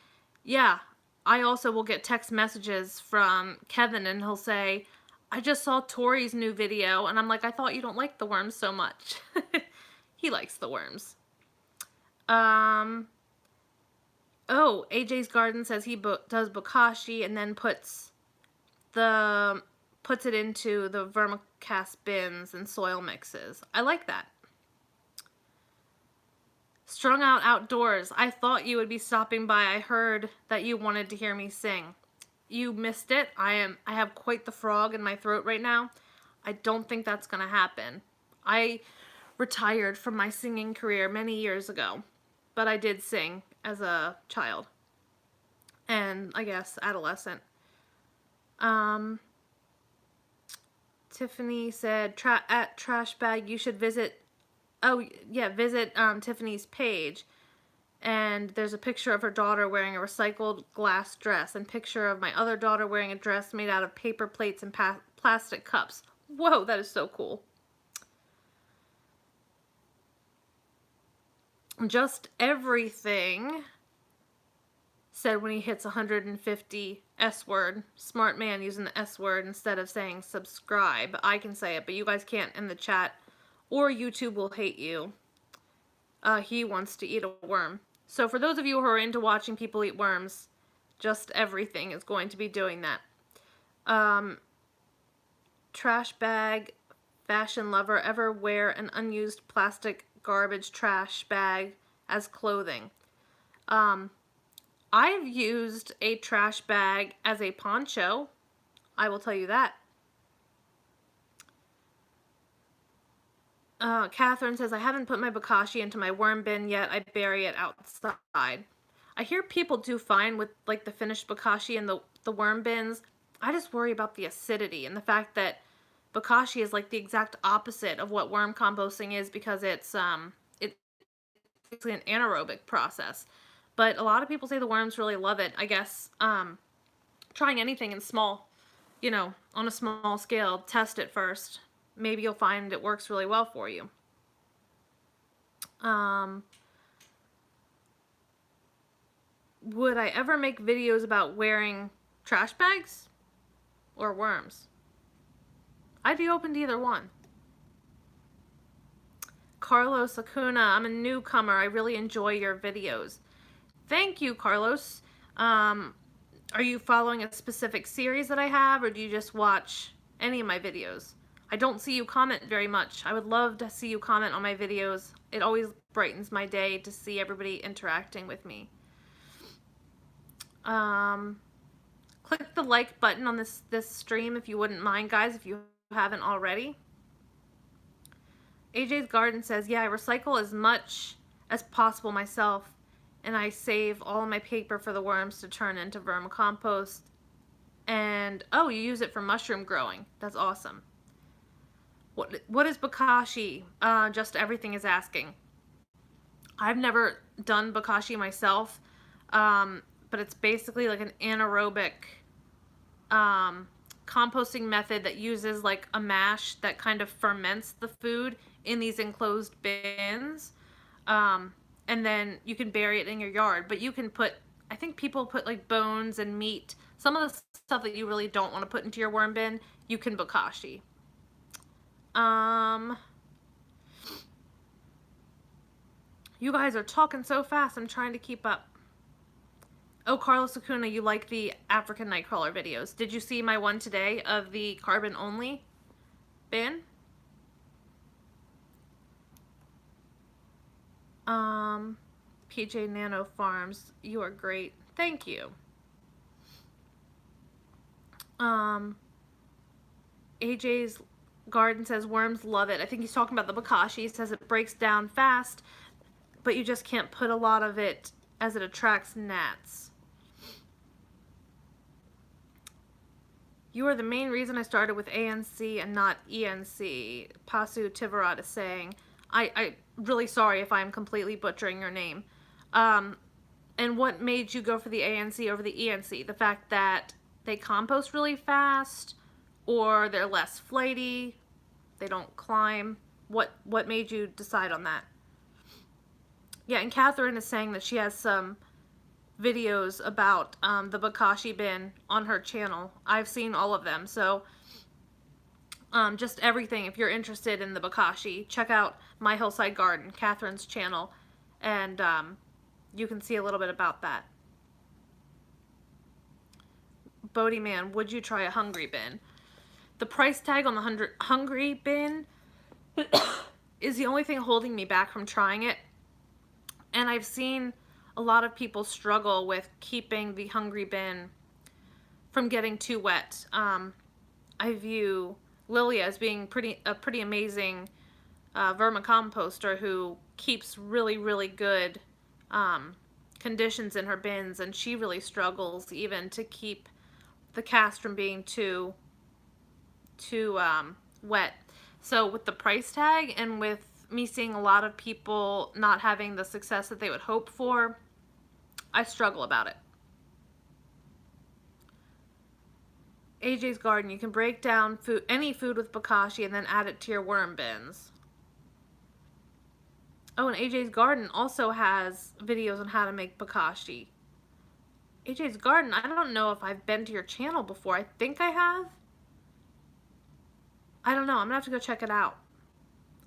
Yeah, I also will get text messages from Kevin and he'll say, I just saw Tori's new video, and I'm like, I thought you don't like the worms so much. He likes the worms. Oh, AJ's Garden says he does Bokashi and then puts it into the vermicast bins and soil mixes. I like that. Strung Out Outdoors. I thought you would be stopping by. I heard that you wanted to hear me sing. You missed it. I have quite the frog in my throat right now. I don't think that's going to happen. I retired from my singing career many years ago, but I did sing as a child and I guess adolescent. Tiffany said, at Trash Bag, you should visit, visit Tiffany's page. And there's a picture of her daughter wearing a recycled glass dress and picture of my other daughter wearing a dress made out of paper plates and plastic cups. Whoa, that is so cool. Just Everything said when he hits 150 S word, smart man using the S word instead of saying subscribe. I can say it, but you guys can't in the chat or YouTube will hate you. He wants to eat a worm. So for those of you who are into watching people eat worms, Just Everything is going to be doing that. Trash Bag Fashion lover, ever wear an unused plastic garbage trash bag as clothing? I've used a trash bag as a poncho. I will tell you that. Catherine says, I haven't put my Bokashi into my worm bin yet. I bury it outside. I hear people do fine with like the finished Bokashi and the worm bins. I just worry about the acidity and the fact that Bokashi is like the exact opposite of what worm composting is, because it's basically an anaerobic process. But a lot of people say the worms really love it. I guess trying anything in small, on a small scale, test it first. Maybe you'll find it works really well for you. Would I ever make videos about wearing trash bags or worms? I'd be open to either one. Carlos Acuna, I'm a newcomer. I really enjoy your videos. Thank you, Carlos. Are you following a specific series that I have, or do you just watch any of my videos? I don't see you comment very much. I would love to see you comment on my videos. It always brightens my day to see everybody interacting with me. Click the like button on this stream if you wouldn't mind, guys, if you haven't already. AJ's Garden says, yeah, I recycle as much as possible myself, and I save all of my paper for the worms to turn into vermicompost. And, oh, you use it for mushroom growing. That's awesome. What is Bokashi? Just Everything is asking. I've never done Bokashi myself, but it's basically like an anaerobic composting method that uses like a mash that kind of ferments the food in these enclosed bins. And then you can bury it in your yard. But you can put, I think people put like bones and meat. Some of the stuff that you really don't want to put into your worm bin, you can Bokashi. You guys are talking so fast, I'm trying to keep up. Oh, Carlos Acuna, you like the African Nightcrawler videos. Did you see my one today of the carbon only bin? PJ Nano Farms, you are great. Thank you. AJ's Garden says worms love it. I think he's talking about the Bokashi. He says it breaks down fast, but you just can't put a lot of it as it attracts gnats. You are the main reason I started with ANC and not ENC. Pasu Tivarat is saying. I'm really sorry if I'm completely butchering your name. And what made you go for the ANC over the ENC? The fact that they compost really fast, or they're less flighty, they don't climb? What made you decide on that? Yeah, and Catherine is saying that she has some videos about the Bokashi bin on her channel. I've seen all of them, so just everything. If you're interested in the Bokashi, check out My Hillside Garden, Catherine's channel, and you can see a little bit about that. Bodie Man, would you try a hungry bin? The price tag on the hungry bin is the only thing holding me back from trying it. And I've seen a lot of people struggle with keeping the hungry bin from getting too wet. I view Lilia as being a pretty amazing vermicomposter who keeps really, really good conditions in her bins, and she really struggles even to keep the cast from being too wet. So with the price tag and with me seeing a lot of people not having the success that they would hope for, I struggle about it. AJ's Garden, you can break down any food with Bokashi and then add it to your worm bins. Oh, and AJ's Garden also has videos on how to make Bokashi. AJ's Garden, I don't know if I've been to your channel before. I think I have. I don't know. I'm gonna have to go check it out.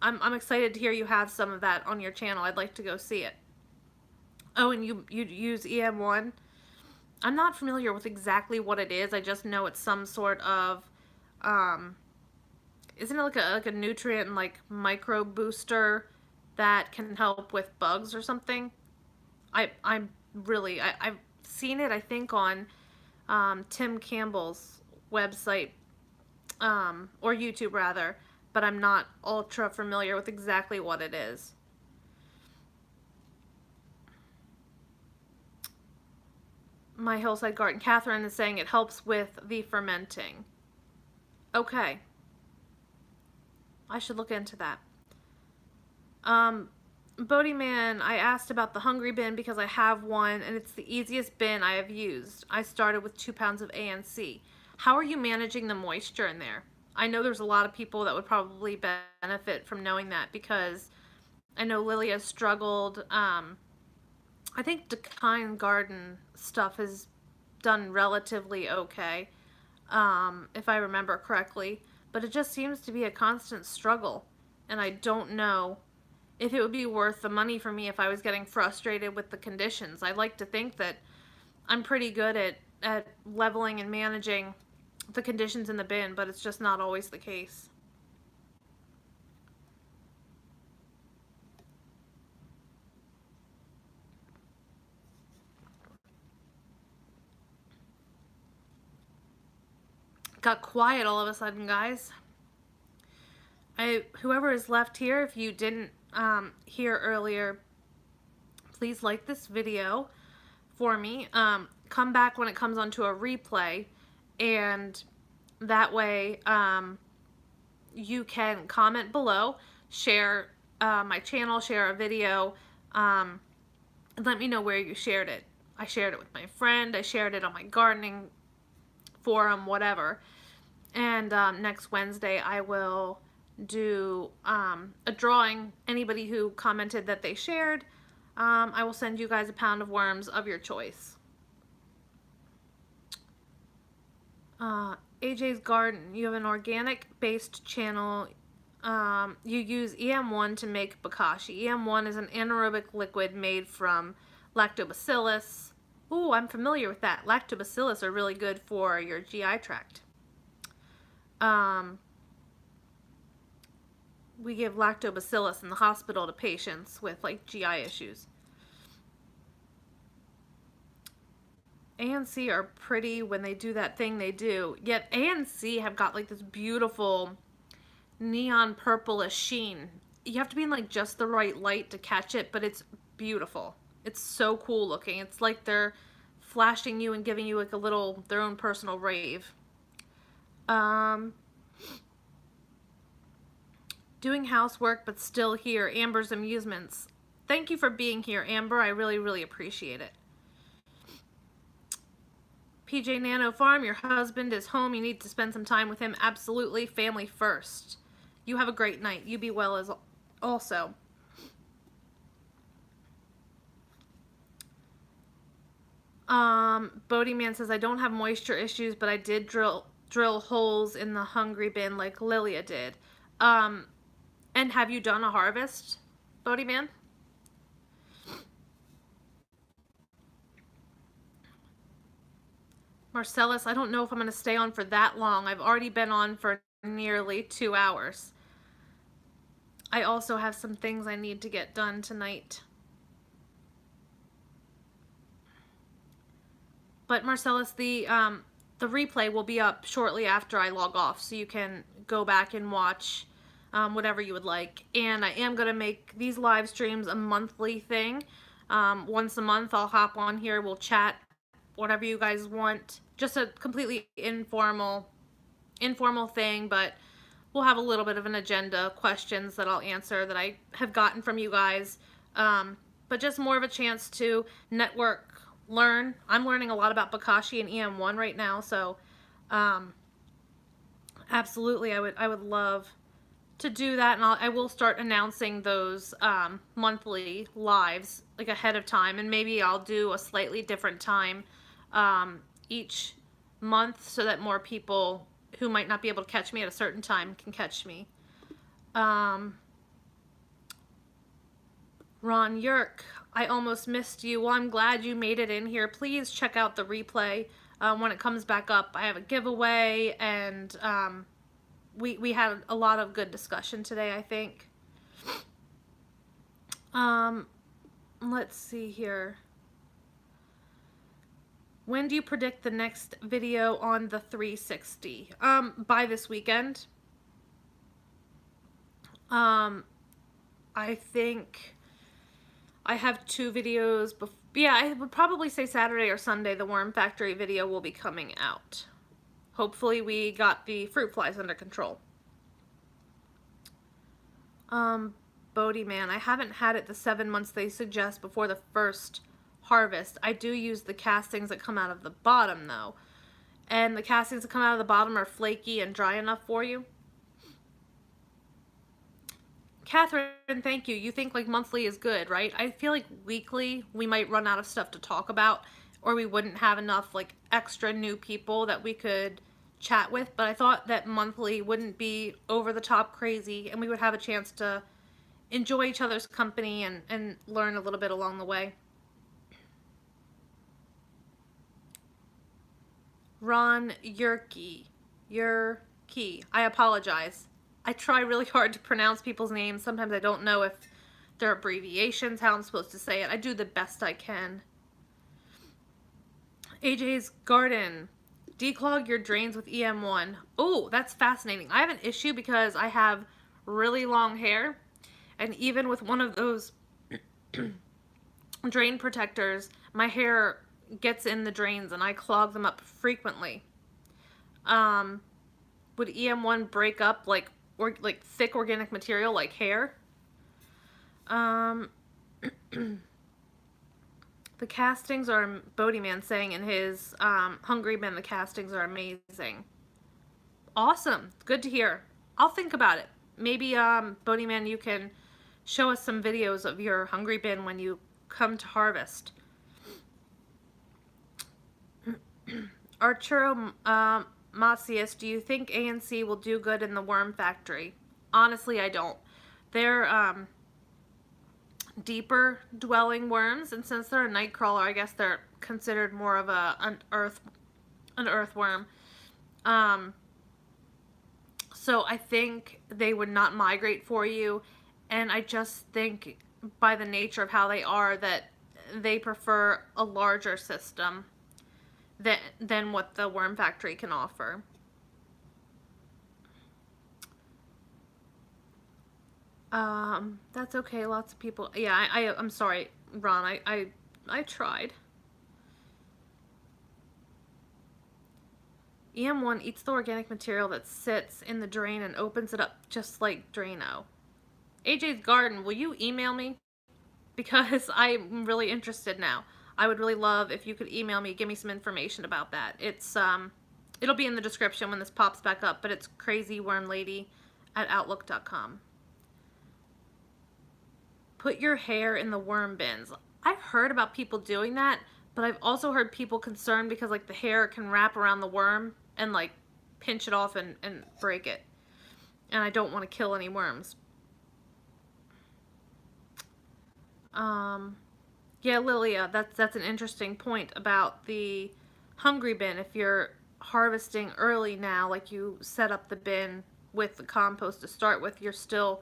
I'm excited to hear you have some of that on your channel. I'd like to go see it. Oh, and you use EM1. I'm not familiar with exactly what it is. I just know it's some sort of isn't it like a nutrient and like micro booster that can help with bugs or something? I've seen it, I think, on Tim Campbell's website, or YouTube rather, but I'm not ultra familiar with exactly what it is. My Hillside garden, Catherine is saying it helps with the fermenting. Okay, I should look into that. Bodie Man, I asked about the Hungry Bin because I have one and it's the easiest bin I have used. I started with 2 pounds of ANC. How are you managing the moisture in there? I know there's a lot of people that would probably benefit from knowing that, because I know Lilia struggled. I think Decine Garden stuff is done relatively okay, if I remember correctly. But it just seems to be a constant struggle, and I don't know if it would be worth the money for me if I was getting frustrated with the conditions. I'd like to think that I'm pretty good at leveling and managing the conditions in the bin, but it's just not always the case. Got quiet all of a sudden, guys. Whoever is left here, if you didn't hear earlier, please like this video for me. Come back when it comes onto a replay, and that way you can comment below, share my channel, share a video, and let me know where you shared it. I shared it with my friend, I shared it on my gardening forum, whatever. And next Wednesday I will do a drawing. Anybody who commented that they shared, I will send you guys a pound of worms of your choice. AJ's Garden, you have an organic based channel. You use EM1 to make Bokashi. EM1 is an anaerobic liquid made from lactobacillus. Ooh, I'm familiar with that. Lactobacillus are really good for your GI tract. We give lactobacillus in the hospital to patients with like GI issues. ANC are pretty when they do that thing they do. Yet ANC have got like this beautiful neon purplish sheen. You have to be in like just the right light to catch it, but it's beautiful. It's so cool looking. It's like they're flashing you and giving you like a little, their own personal rave. Doing housework but still here. Amber's Amusements. Thank you for being here, Amber. I really, really appreciate it. PJ Nano Farm, your husband is home. You need to spend some time with him. Absolutely. Family first. You have a great night. You be well as also. Bodie Man says, I don't have moisture issues, but I did drill holes in the Hungry Bin like Lilia did. And have you done a harvest, Bodie Man? Marcellus, I don't know if I'm going to stay on for that long. I've already been on for nearly 2 hours. I also have some things I need to get done tonight. But Marcellus, the replay will be up shortly after I log off, so you can go back and watch whatever you would like. And I am going to make these live streams a monthly thing. Once a month I'll hop on here, we'll chat, whatever you guys want. Just a completely informal thing, but we'll have a little bit of an agenda, questions that I'll answer that I have gotten from you guys. But just more of a chance to network, learn. I'm learning a lot about Bokashi and EM1 right now, so absolutely I would love to do that, and I will start announcing those monthly lives like ahead of time, and maybe I'll do a slightly different time each month so that more people who might not be able to catch me at a certain time can catch me. Ron Yerk, I almost missed you. Well, I'm glad you made it in here. Please check out the replay when it comes back up. I have a giveaway, and we had a lot of good discussion today, I think. Let's see here. When do you predict the next video on the 360? By this weekend. I think I have 2 videos. Yeah, I would probably say Saturday or Sunday the Worm Factory video will be coming out. Hopefully we got the fruit flies under control. Bodie Man, I haven't had it the 7 months they suggest before the first harvest. I do use the castings that come out of the bottom though. And the castings that come out of the bottom are flaky and dry enough for you. Catherine, thank you. You think like monthly is good, right? I feel like weekly we might run out of stuff to talk about, or we wouldn't have enough like extra new people that we could chat with, but I thought that monthly wouldn't be over the top crazy and we would have a chance to enjoy each other's company and learn a little bit along the way. Ron Yerke. I apologize. I try really hard to pronounce people's names. Sometimes I don't know if they're abbreviations, how I'm supposed to say it. I do the best I can. AJ's Garden. Declog your drains with EM1. Oh, that's fascinating. I have an issue because I have really long hair. And even with one of those drain protectors, my hair gets in the drains and I clog them up frequently. Would EM1 break up like thick organic material like hair? The castings are, Bodie Man saying in his Hungry Man, the castings are amazing. Awesome. Good to hear. I'll think about it. Maybe, Bodie Man, you can show us some videos of your Hungry Bin when you come to harvest. Arturo Macias, do you think ANC will do good in the Worm Factory? Honestly, I don't. They're deeper dwelling worms, and since they're a night crawler, I guess they're considered more of an earthworm. So I think they would not migrate for you, and I just think by the nature of how they are that they prefer a larger system than what the Worm Factory can offer. That's okay. Lots of people. Yeah, I'm sorry, Ron. I tried. EM1 eats the organic material that sits in the drain and opens it up just like Drano. AJ's Garden, will you email me? Because I'm really interested now. I would really love if you could email me, give me some information about that. It's, it'll be in the description when this pops back up, but it's crazywormlady@outlook.com. Put your hair in the worm bins. I've heard about people doing that, but I've also heard people concerned because like the hair can wrap around the worm and like pinch it off and break it. And I don't want to kill any worms. Yeah, Lilia, that's an interesting point about the Hungry Bin. If you're harvesting early now, like you set up the bin with the compost to start with, you're still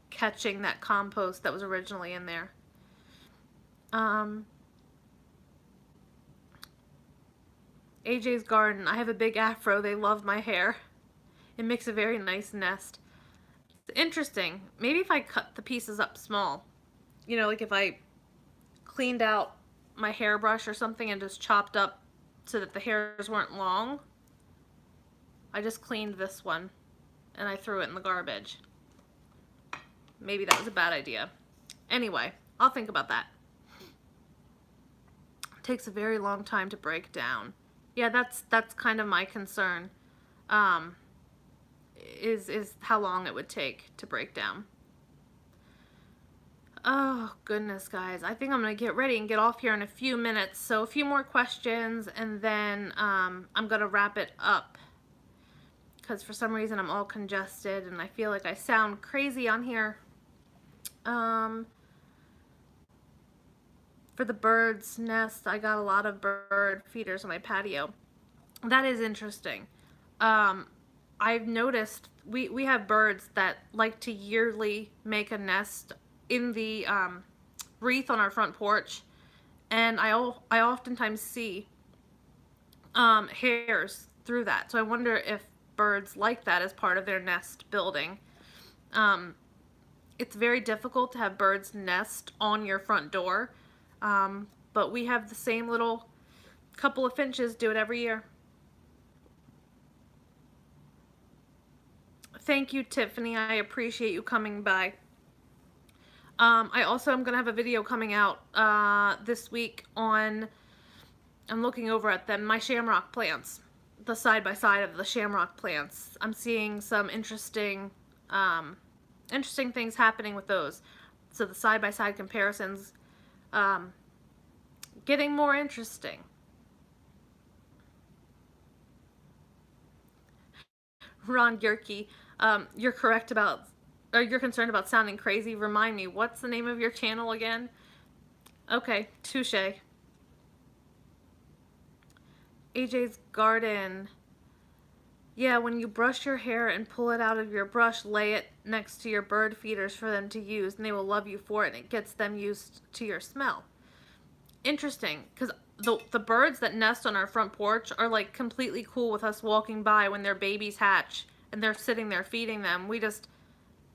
catching that compost that was originally in there. AJ's Garden. I have a big afro. They love my hair. It makes a very nice nest. It's interesting. Maybe if I cut the pieces up small, you know, like if I cleaned out my hairbrush or something and just chopped up so that the hairs weren't long. I just cleaned this one and I threw it in the garbage. Maybe that was a bad idea. Anyway, I'll think about that. It takes a very long time to break down. Yeah, that's kind of my concern. Is how long it would take to break down. Oh, goodness, guys. I think I'm going to get ready and get off here in a few minutes. So a few more questions, and then I'm going to wrap it up. Because for some reason I'm all congested, and I feel like I sound crazy on here. For the bird's nest, I got a lot of bird feeders on my patio. That is interesting. I I've noticed we have birds that like to yearly make a nest in the wreath on our front porch, and I oftentimes see hairs through that. So I wonder if birds like that as part of their nest building. It's very difficult to have birds nest on your front door, but we have the same little couple of finches do it every year. Thank you, Tiffany. I appreciate you coming by. I also am going to have a video coming out this week on, I'm looking over at them, my shamrock plants, the side-by-side of the shamrock plants. I'm seeing some interesting things happening with those. So the side-by-side comparisons getting more interesting. Ron Gierke, you're correct about, or you're concerned about sounding crazy. Remind me, what's the name of your channel again? Okay, touche. AJ's Garden. Yeah, when you brush your hair and pull it out of your brush, lay it next to your bird feeders for them to use, and they will love you for it, and it gets them used to your smell. Interesting, because the birds that nest on our front porch are like completely cool with us walking by when their babies hatch, and they're sitting there feeding them. We just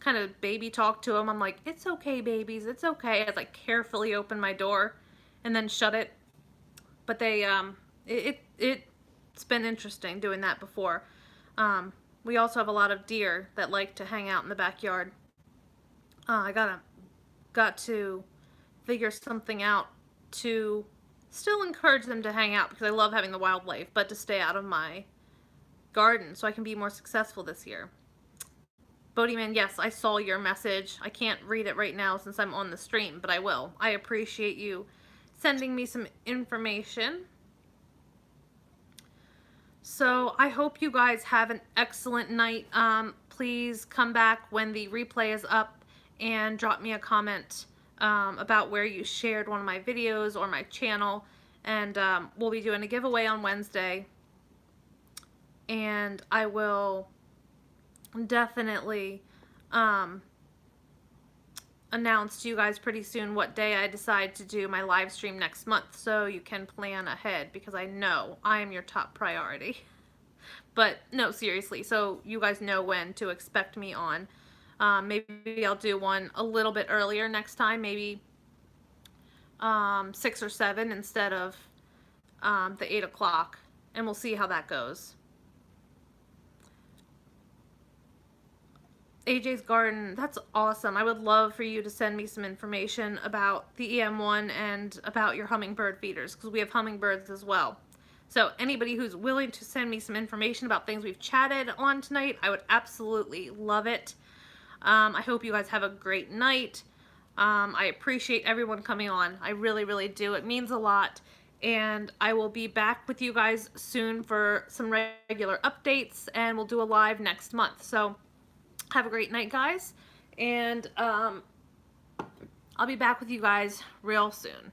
kind of baby talk to them. I'm like, it's okay, babies, it's okay. I like carefully open my door and then shut it. But they, it's been interesting doing that before. We also have a lot of deer that like to hang out in the backyard. I got to figure something out to still encourage them to hang out because I love having the wildlife, but to stay out of my garden so I can be more successful this year. Bodyman, yes, I saw your message. I can't read it right now since I'm on the stream, but I will. I appreciate you sending me some information. So I hope you guys have an excellent night. Please come back when the replay is up and drop me a comment about where you shared one of my videos or my channel. And we'll be doing a giveaway on Wednesday. And I will definitely announce to you guys pretty soon what day I decide to do my live stream next month, so you can plan ahead, because I know I am your top priority. But no, seriously, so you guys know when to expect me on. Maybe I'll do one a little bit earlier next time, maybe 6 or 7 instead of the 8 o'clock, and we'll see how that goes. AJ's Garden, that's awesome. I would love for you to send me some information about the EM1 and about your hummingbird feeders, because we have hummingbirds as well. So anybody who's willing to send me some information about things we've chatted on tonight, I would absolutely love it. I hope you guys have a great night. I appreciate everyone coming on. I really, really do. It means a lot. And I will be back with you guys soon for some regular updates, and we'll do a live next month. So have a great night, guys, and I'll be back with you guys real soon.